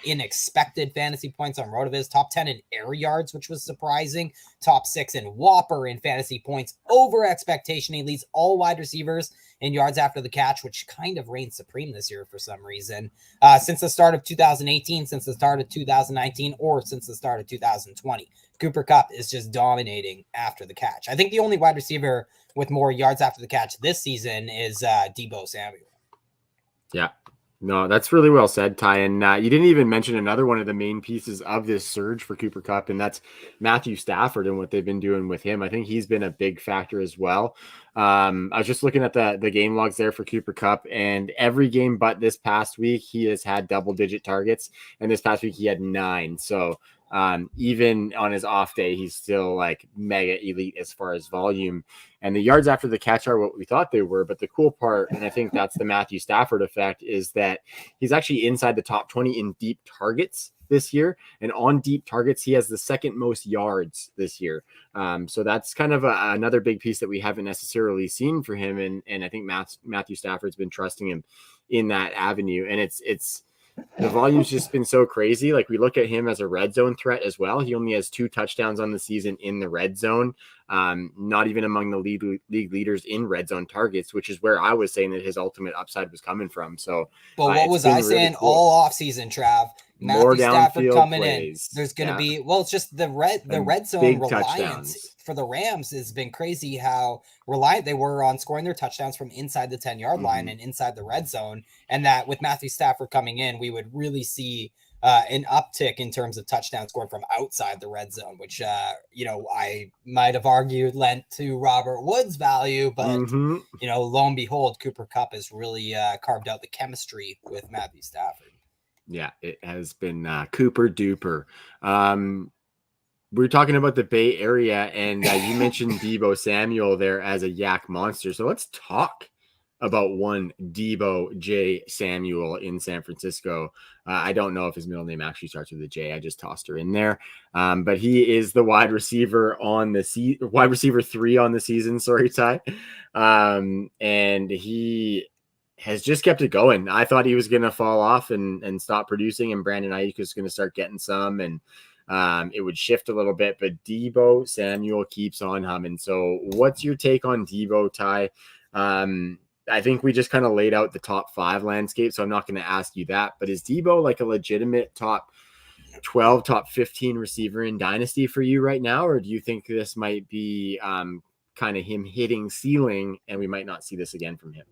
in expected fantasy points on RotoViz. Top 10 in air yards, which was surprising. Top 6 in Whopper in fantasy points over expectation. He leads all wide receivers in yards after the catch, which kind of reigns supreme this year for some reason. Since the start of 2018, since the start of 2019, or since the start of 2020, Cooper Kupp is just dominating after the catch. I think the only wide receiver with more yards after the catch this season is Deebo Samuel. Yeah. No, that's really well said, Ty. And you didn't even mention another one of the main pieces of this surge for Cooper Kupp, and that's Matthew Stafford and what they've been doing with him. I think he's been a big factor as well. I was just looking at the game logs there for Cooper Kupp, and every game but this past week, he has had double-digit targets, and this past week he had 9. So even on his off day, he's still like mega elite as far as volume. And the yards after the catch are what we thought they were. But the cool part, and I think that's the Matthew Stafford effect, is that he's actually inside the top 20 in deep targets this year. And on deep targets, he has the second most yards this year. So that's kind of another big piece that we haven't necessarily seen for him. And I think Matthew Stafford's been trusting him in that avenue. And it's the volume's just been so crazy. Like, we look at him as a red zone threat as well. He only has 2 touchdowns on the season in the red zone. Not even among the league leaders in red zone targets, which is where I was saying that his ultimate upside was coming from. So, but what was I saying cool. All offseason, Trav? More Matthew Stafford coming plays. in. There's going to be, it's just the red zone reliance touchdowns for the Rams has been crazy how reliant they were on scoring their touchdowns from inside the 10-yard line and inside the red zone. And that with Matthew Stafford coming in, we would really see an uptick in terms of touchdowns scored from outside the red zone, which, I might have argued lent to Robert Woods' value, but, lo and behold, Cooper Kupp has really carved out the chemistry with Matthew Stafford. Yeah, it has been Cooper duper. We're talking about the Bay Area, and you mentioned Deebo Samuel there as a yak monster. So let's talk about one Deebo J. Samuel in San Francisco. I don't know if his middle name actually starts with a J. I just tossed her in there. But he is the wide receiver on the wide receiver 3 on the season. Sorry, Ty. And he has just kept it going. I thought he was going to fall off and stop producing, and Brandon Ayuk was going to start getting some, and it would shift a little bit. But Deebo Samuel keeps on humming. So what's your take on Deebo, Ty? I think we just kind of laid out the top 5 landscape, so I'm not going to ask you that. But is Deebo like a legitimate top 12, top 15 receiver in Dynasty for you right now? Or do you think this might be kind of him hitting ceiling and we might not see this again from him?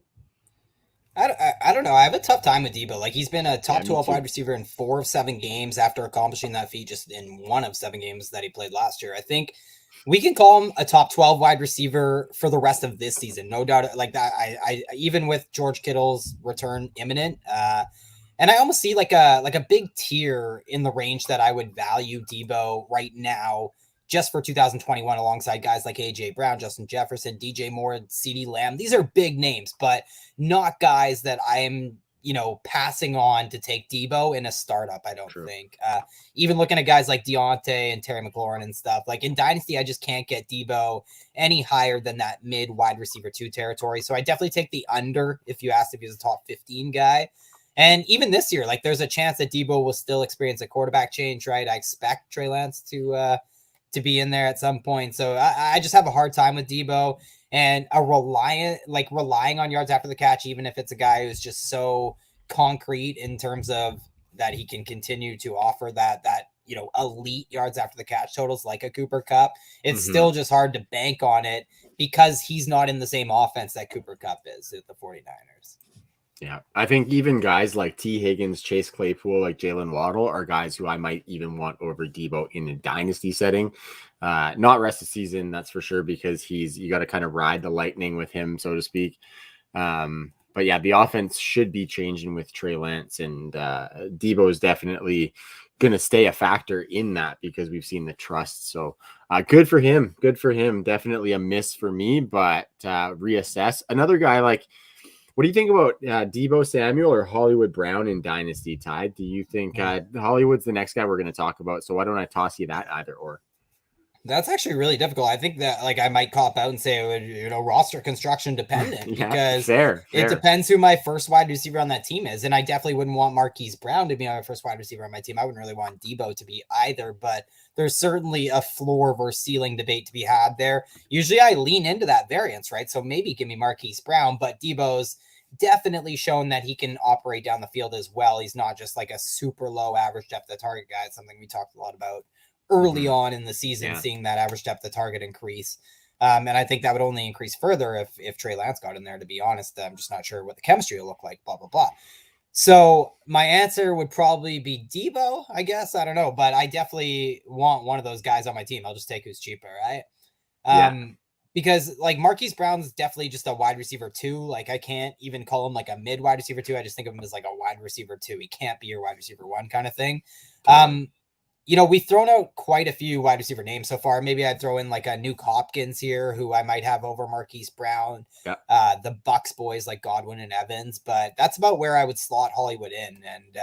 I don't know. I have a tough time with Debo. Like, he's been a top 12 too. wide receiver in 4 of 7 games after accomplishing that feat just in 1 of 7 games that he played last year. I think we can call him a top 12 wide receiver for the rest of this season. No doubt like that. I even with George Kittle's return imminent, and I almost see like a big tier in the range that I would value Debo right now just for 2021 alongside guys like AJ Brown, Justin Jefferson, DJ Moore, CeeDee Lamb. These are big names, but not guys that I am, passing on to take Debo in a startup, I don't think. Even looking at guys like Deontay and Terry McLaurin and stuff, like in Dynasty, I just can't get Debo any higher than that mid wide receiver 2 territory. So I definitely take the under if you asked if he's a top 15 guy. And even this year, like there's a chance that Debo will still experience a quarterback change, right? I expect Trey Lance to be in there at some point. So I just have a hard time with Debo and relying on yards after the catch, even if it's a guy who's just so concrete in terms of that he can continue to offer that elite yards after the catch totals like a Cooper Kupp. It's still just hard to bank on it because he's not in the same offense that Cooper Kupp is at the 49ers. Yeah, I think even guys like T. Higgins, Chase Claypool, like Jalen Waddle are guys who I might even want over Debo in a dynasty setting. Not rest of season, that's for sure, because you got to kind of ride the lightning with him, so to speak. But yeah, the offense should be changing with Trey Lance, and Debo is definitely going to stay a factor in that because we've seen the trust. So good for him. Good for him. Definitely a miss for me, but reassess. Another guy like, what do you think about Deebo Samuel or Hollywood Brown in Dynasty, Ty? Do you think Hollywood's the next guy we're going to talk about? So why don't I toss you that either or? That's actually really difficult. I think that I might cop out and say it would, roster construction dependent because fair. It depends who my first wide receiver on that team is. And I definitely wouldn't want Marquise Brown to be my first wide receiver on my team. I wouldn't really want Debo to be either, but there's certainly a floor versus ceiling debate to be had there. Usually I lean into that variance, right? So maybe give me Marquise Brown, but Debo's definitely shown that he can operate down the field as well. He's not just like a super low average depth of target guy. It's something we talked a lot about early on in the season, seeing that average depth of target increase. And I think that would only increase further if Trey Lance got in there, to be honest. I'm just not sure what the chemistry will look like, blah, blah, blah. So my answer would probably be Debo, I guess. I don't know, but I definitely want one of those guys on my team. I'll just take who's cheaper, right? Because like Marquise Brown's definitely just a wide receiver 2. Like I can't even call him like a mid wide receiver 2. I just think of him as like a wide receiver 2. He can't be your wide receiver 1 kind of thing. We've thrown out quite a few wide receiver names so far. Maybe I'd throw in like a Nuke Hopkins here, who I might have over Marquise Brown, the Bucks boys like Godwin and Evans, but that's about where I would slot Hollywood in. And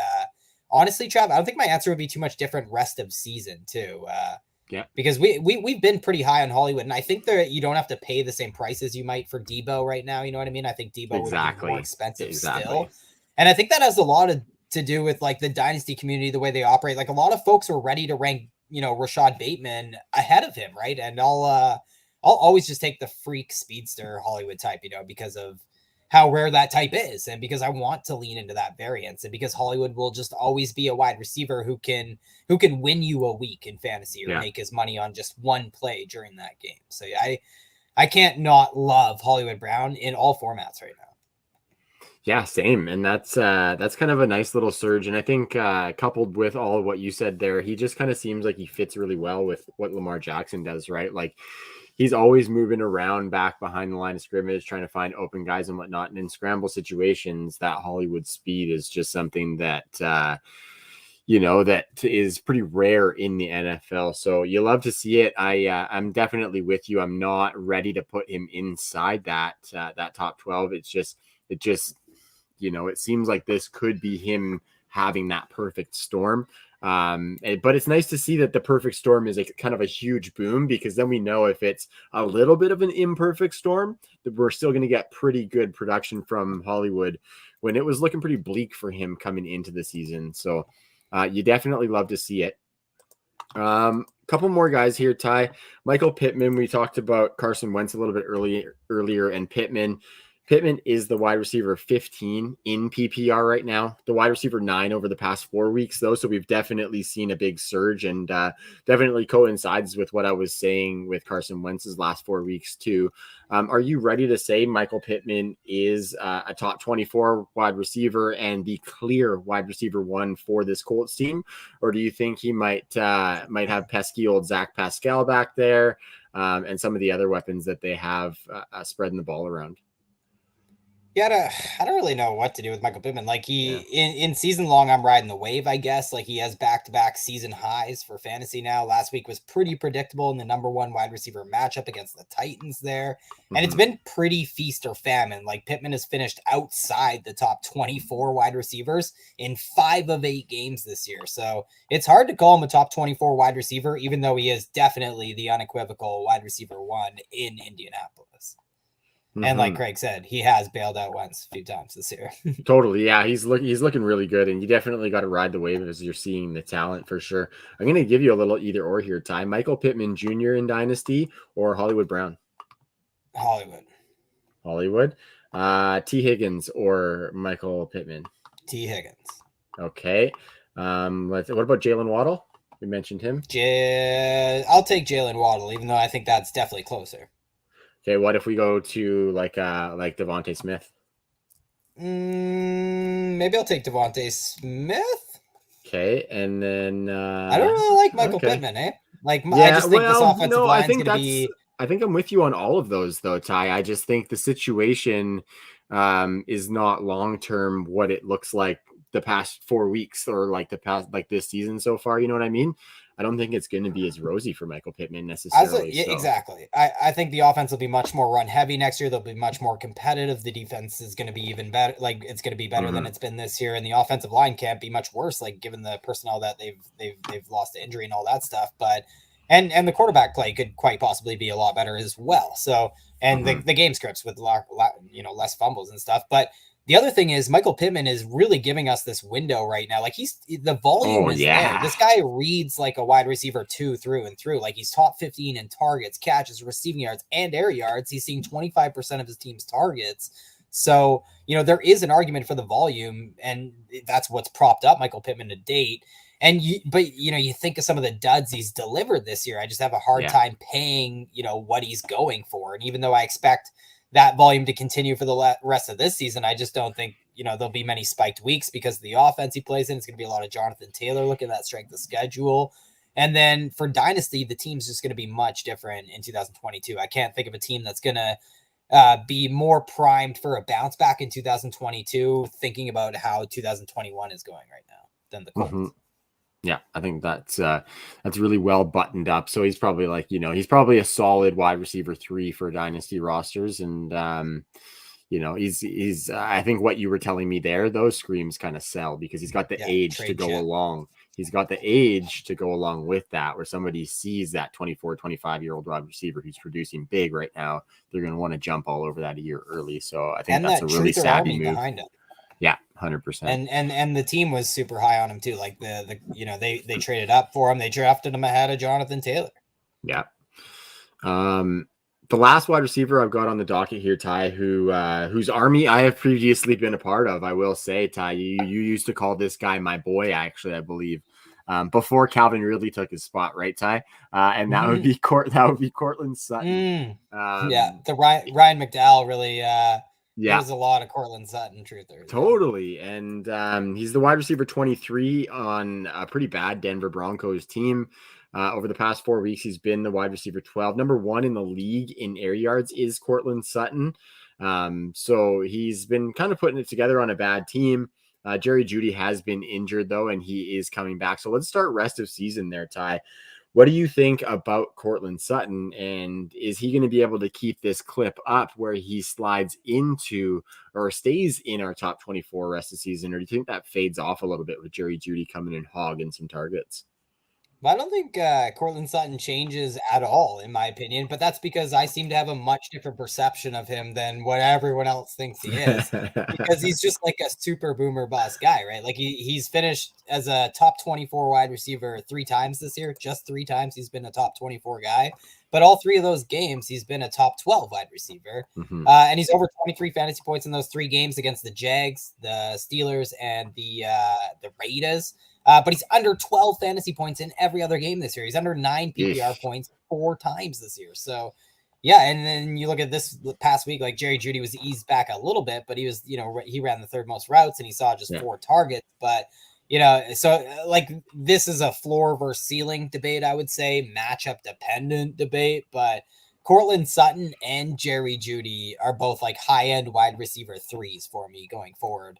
honestly, Trav, I don't think my answer would be too much different rest of season too. Because we've been pretty high on Hollywood, and I think that you don't have to pay the same price as you might for Debo right now. You know what I mean? I think Debo would be more expensive still, and I think that has a lot to do with like the dynasty community, the way they operate. Like a lot of folks are ready to rank, Rashad Bateman ahead of him, right? And I'll always just take the freak speedster Hollywood type, because of how rare that type is, and because I want to lean into that variance, and because Hollywood will just always be a wide receiver who can win you a week in fantasy or make his money on just one play during that game. So I can't not love Hollywood Brown in all formats right now. Yeah, same. And that's kind of a nice little surge. And I think coupled with all of what you said there, he just kind of seems like he fits really well with what Lamar Jackson does, right? Like he's always moving around back behind the line of scrimmage, trying to find open guys and whatnot. And in scramble situations, that Hollywood speed is just something that, that is pretty rare in the NFL. So you love to see it. I'm definitely with you. I'm not ready to put him inside that top 12. It just, it seems like this could be him having that perfect storm. But it's nice to see that the perfect storm is a kind of a huge boom, because then we know if it's a little bit of an imperfect storm, that we're still going to get pretty good production from Hollywood when it was looking pretty bleak for him coming into the season. So you definitely love to see it. Couple more guys here, Ty. Michael Pittman. We talked about Carson Wentz a little bit earlier, and Pittman. Pittman is the wide receiver 15 in PPR right now, the wide receiver 9 over the past 4 weeks, though. So we've definitely seen a big surge, and definitely coincides with what I was saying with Carson Wentz's last 4 weeks, too. Are you ready to say Michael Pittman is a top 24 wide receiver and the clear wide receiver 1 for this Colts team? Or do you think he might have pesky old Zach Pascal back there, and some of the other weapons that they have spreading the ball around? Yeah, I don't really know what to do with Michael Pittman. Like in season long, I'm riding the wave, I guess. Like he has back-to-back season highs for fantasy now. Last week was pretty predictable in the number 1 wide receiver matchup against the Titans there. And it's been pretty feast or famine. Like Pittman has finished outside the top 24 wide receivers in 5 of 8 games this year. So it's hard to call him a top 24 wide receiver, even though he is definitely the unequivocal wide receiver 1 in Indianapolis. And like Craig said, he has bailed out Wentz a few times this year. Totally. Yeah, he's looking really good, and you definitely got to ride the wave as you're seeing the talent for sure. I'm going to give you a little either or here, Ty. Michael Pittman Jr. in Dynasty or Hollywood Brown? Hollywood. T. Higgins or Michael Pittman? T. Higgins. Okay. What about Jalen Waddle? We mentioned him. I'll take Jalen Waddle, even though I think that's definitely closer. Okay, what if we go to like Devontae Smith? Maybe I'll take Devontae Smith. Okay, and then I don't really like Michael Pittman, eh? Like, yeah, I just think this offensive line is going to be. I think I'm with you on all of those, though, Ty. I just think the situation is not long term what it looks like the past 4 weeks or like this season so far. You know what I mean? I don't think it's going to be as rosy for Michael Pittman necessarily. Exactly. I think the offense will be much more run heavy next year. They'll be much more competitive. The defense is going to be even better. Like it's going to be better than it's been this year, and the offensive line can't be much worse. Like given the personnel that they've lost to injury and all that stuff. But and the quarterback play could quite possibly be a lot better as well. So and the game scripts with less fumbles and stuff, but. The other thing is Michael Pittman is really giving us this window right now. Like the volume is there. This guy reads like a wide receiver 2 through and through. Like he's top 15 in targets, catches, receiving yards, and air yards. He's seeing 25% of his team's targets. So, there is an argument for the volume, and that's what's propped up Michael Pittman to date. And you think of some of the duds he's delivered this year. I just have a hard time paying, what he's going for. And even though I expect that volume to continue for the rest of this season, I just don't think, there'll be many spiked weeks because of the offense he plays in. It's going to be a lot of Jonathan Taylor looking at that strength of schedule. And then for Dynasty, the team's just going to be much different in 2022. I can't think of a team that's going to be more primed for a bounce back in 2022, thinking about how 2021 is going right now than the Colts. Yeah, I think that's really well buttoned up. So he's probably he's probably a solid wide receiver 3 for dynasty rosters. And, he's I think what you were telling me there, those screams kind of sell because he's got the age to go along. He's got the age to go along with that, where somebody sees that 24, 25-year-old wide receiver who's producing big right now. They're going to want to jump all over that a year early. So I think that's a really savvy move. Behind it. Yeah, 100%. And the team was super high on him too. Like they traded up for him. They drafted him ahead of Jonathan Taylor. Yeah. The last wide receiver I've got on the docket here, Ty, whose army I have previously been a part of. I will say, Ty, you used to call this guy my boy, actually, I believe, before Calvin Ridley took his spot, right, Ty? And that would be Courtland Sutton. The Ryan McDowell really. There's a lot of Courtland Sutton truth there. Totally. And he's the wide receiver 23 on a pretty bad Denver Broncos team. Over the past 4 weeks, he's been the wide receiver 12. Number 1 in the league in air yards is Courtland Sutton. So he's been kind of putting it together on a bad team. Jerry Jeudy has been injured, though, and he is coming back. So let's start rest of season there, Ty. What do you think about Courtland Sutton, and is he going to be able to keep this clip up where he slides into or stays in our top 24 rest of the season, or do you think that fades off a little bit with Jerry Jeudy coming in hogging some targets? Well, I don't think Courtland Sutton changes at all, in my opinion, but that's because I seem to have a much different perception of him than what everyone else thinks he is. Because he's just like a super boomer bust guy, right? Like he's finished as a top 24 wide receiver 3 times this year. Just 3 times he's been a top 24 guy. But all 3 of those games, he's been a top 12 wide receiver. Mhm. And he's over 23 fantasy points in those 3 games against the Jags, the Steelers, and the Raiders. But he's under 12 fantasy points in every other game this year. He's under 9 PPR Yeesh. points 4 times this year. So, yeah. And then you look at this past week, like Jerry Jeudy was eased back a little bit, but he was, he ran the 3rd most routes and he saw just Yeah. 4 targets. But, so like this is a floor versus ceiling debate, I would say, matchup dependent debate. But Courtland Sutton and Jerry Jeudy are both like high end wide receiver 3s for me going forward.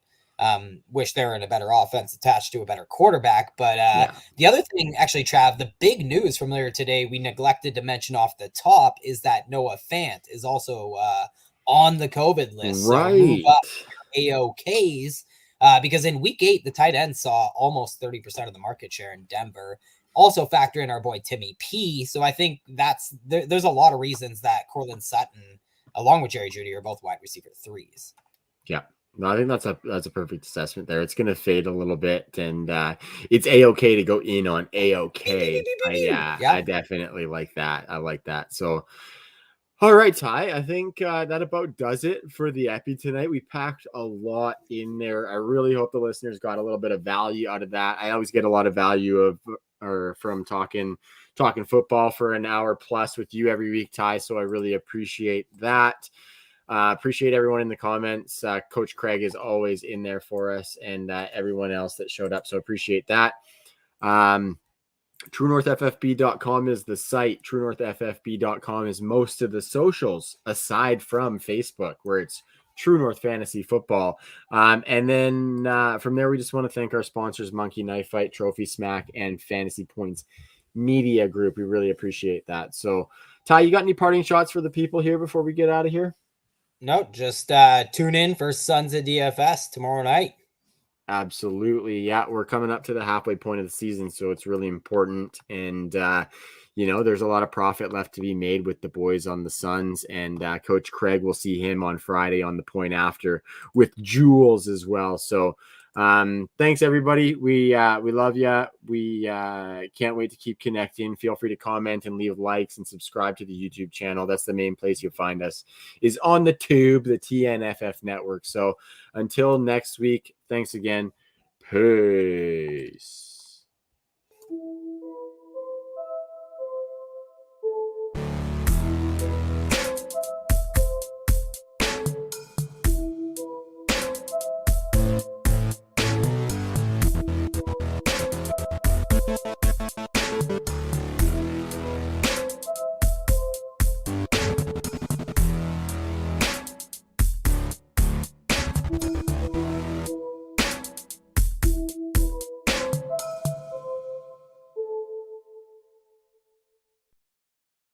Wish they were in a better offense attached to a better quarterback. But the other thing, actually, Trav, the big news from later today we neglected to mention off the top is that Noah Fant is also on the COVID list. Right. So move up AOKs because in week 8, the tight end saw almost 30% of the market share in Denver. Also factor in our boy Timmy P. So I think there's a lot of reasons that Courtland Sutton, along with Jerry Jeudy, are both wide receiver 3s. Yeah. No, I think that's a perfect assessment there. It's going to fade a little bit, and it's A-OK to go in on A-OK. I definitely like that. I like that. So, all right, Ty, I think that about does it for the Epi tonight. We packed a lot in there. I really hope the listeners got a little bit of value out of that. I always get a lot of value from talking football for an hour plus with you every week, Ty. So I really appreciate that. Appreciate everyone in the comments. Coach Craig is always in there for us, and everyone else that showed up. So appreciate that. TrueNorthFFB.com is the site. TrueNorthFFB.com is most of the socials aside from Facebook, where it's True North Fantasy Football. And then from there, we just want to thank our sponsors, Monkey Knife Fight, Trophy Smack, and Fantasy Points Media Group. We really appreciate that. So, Ty, you got any parting shots for the people here before we get out of here? No, just tune in for Sons of DFS tomorrow night. Absolutely. Yeah, we're coming up to the halfway point of the season, so it's really important. And, there's a lot of profit left to be made with the boys on the Suns. And Coach Craig, will see him on Friday on the point after with Jules as well. So thanks, everybody. We love you. We can't wait to keep connecting. Feel free to comment and leave likes and subscribe to the YouTube channel. That's the main place you'll find us, is on the tube, the TNFF network. So until next week, thanks again. Peace.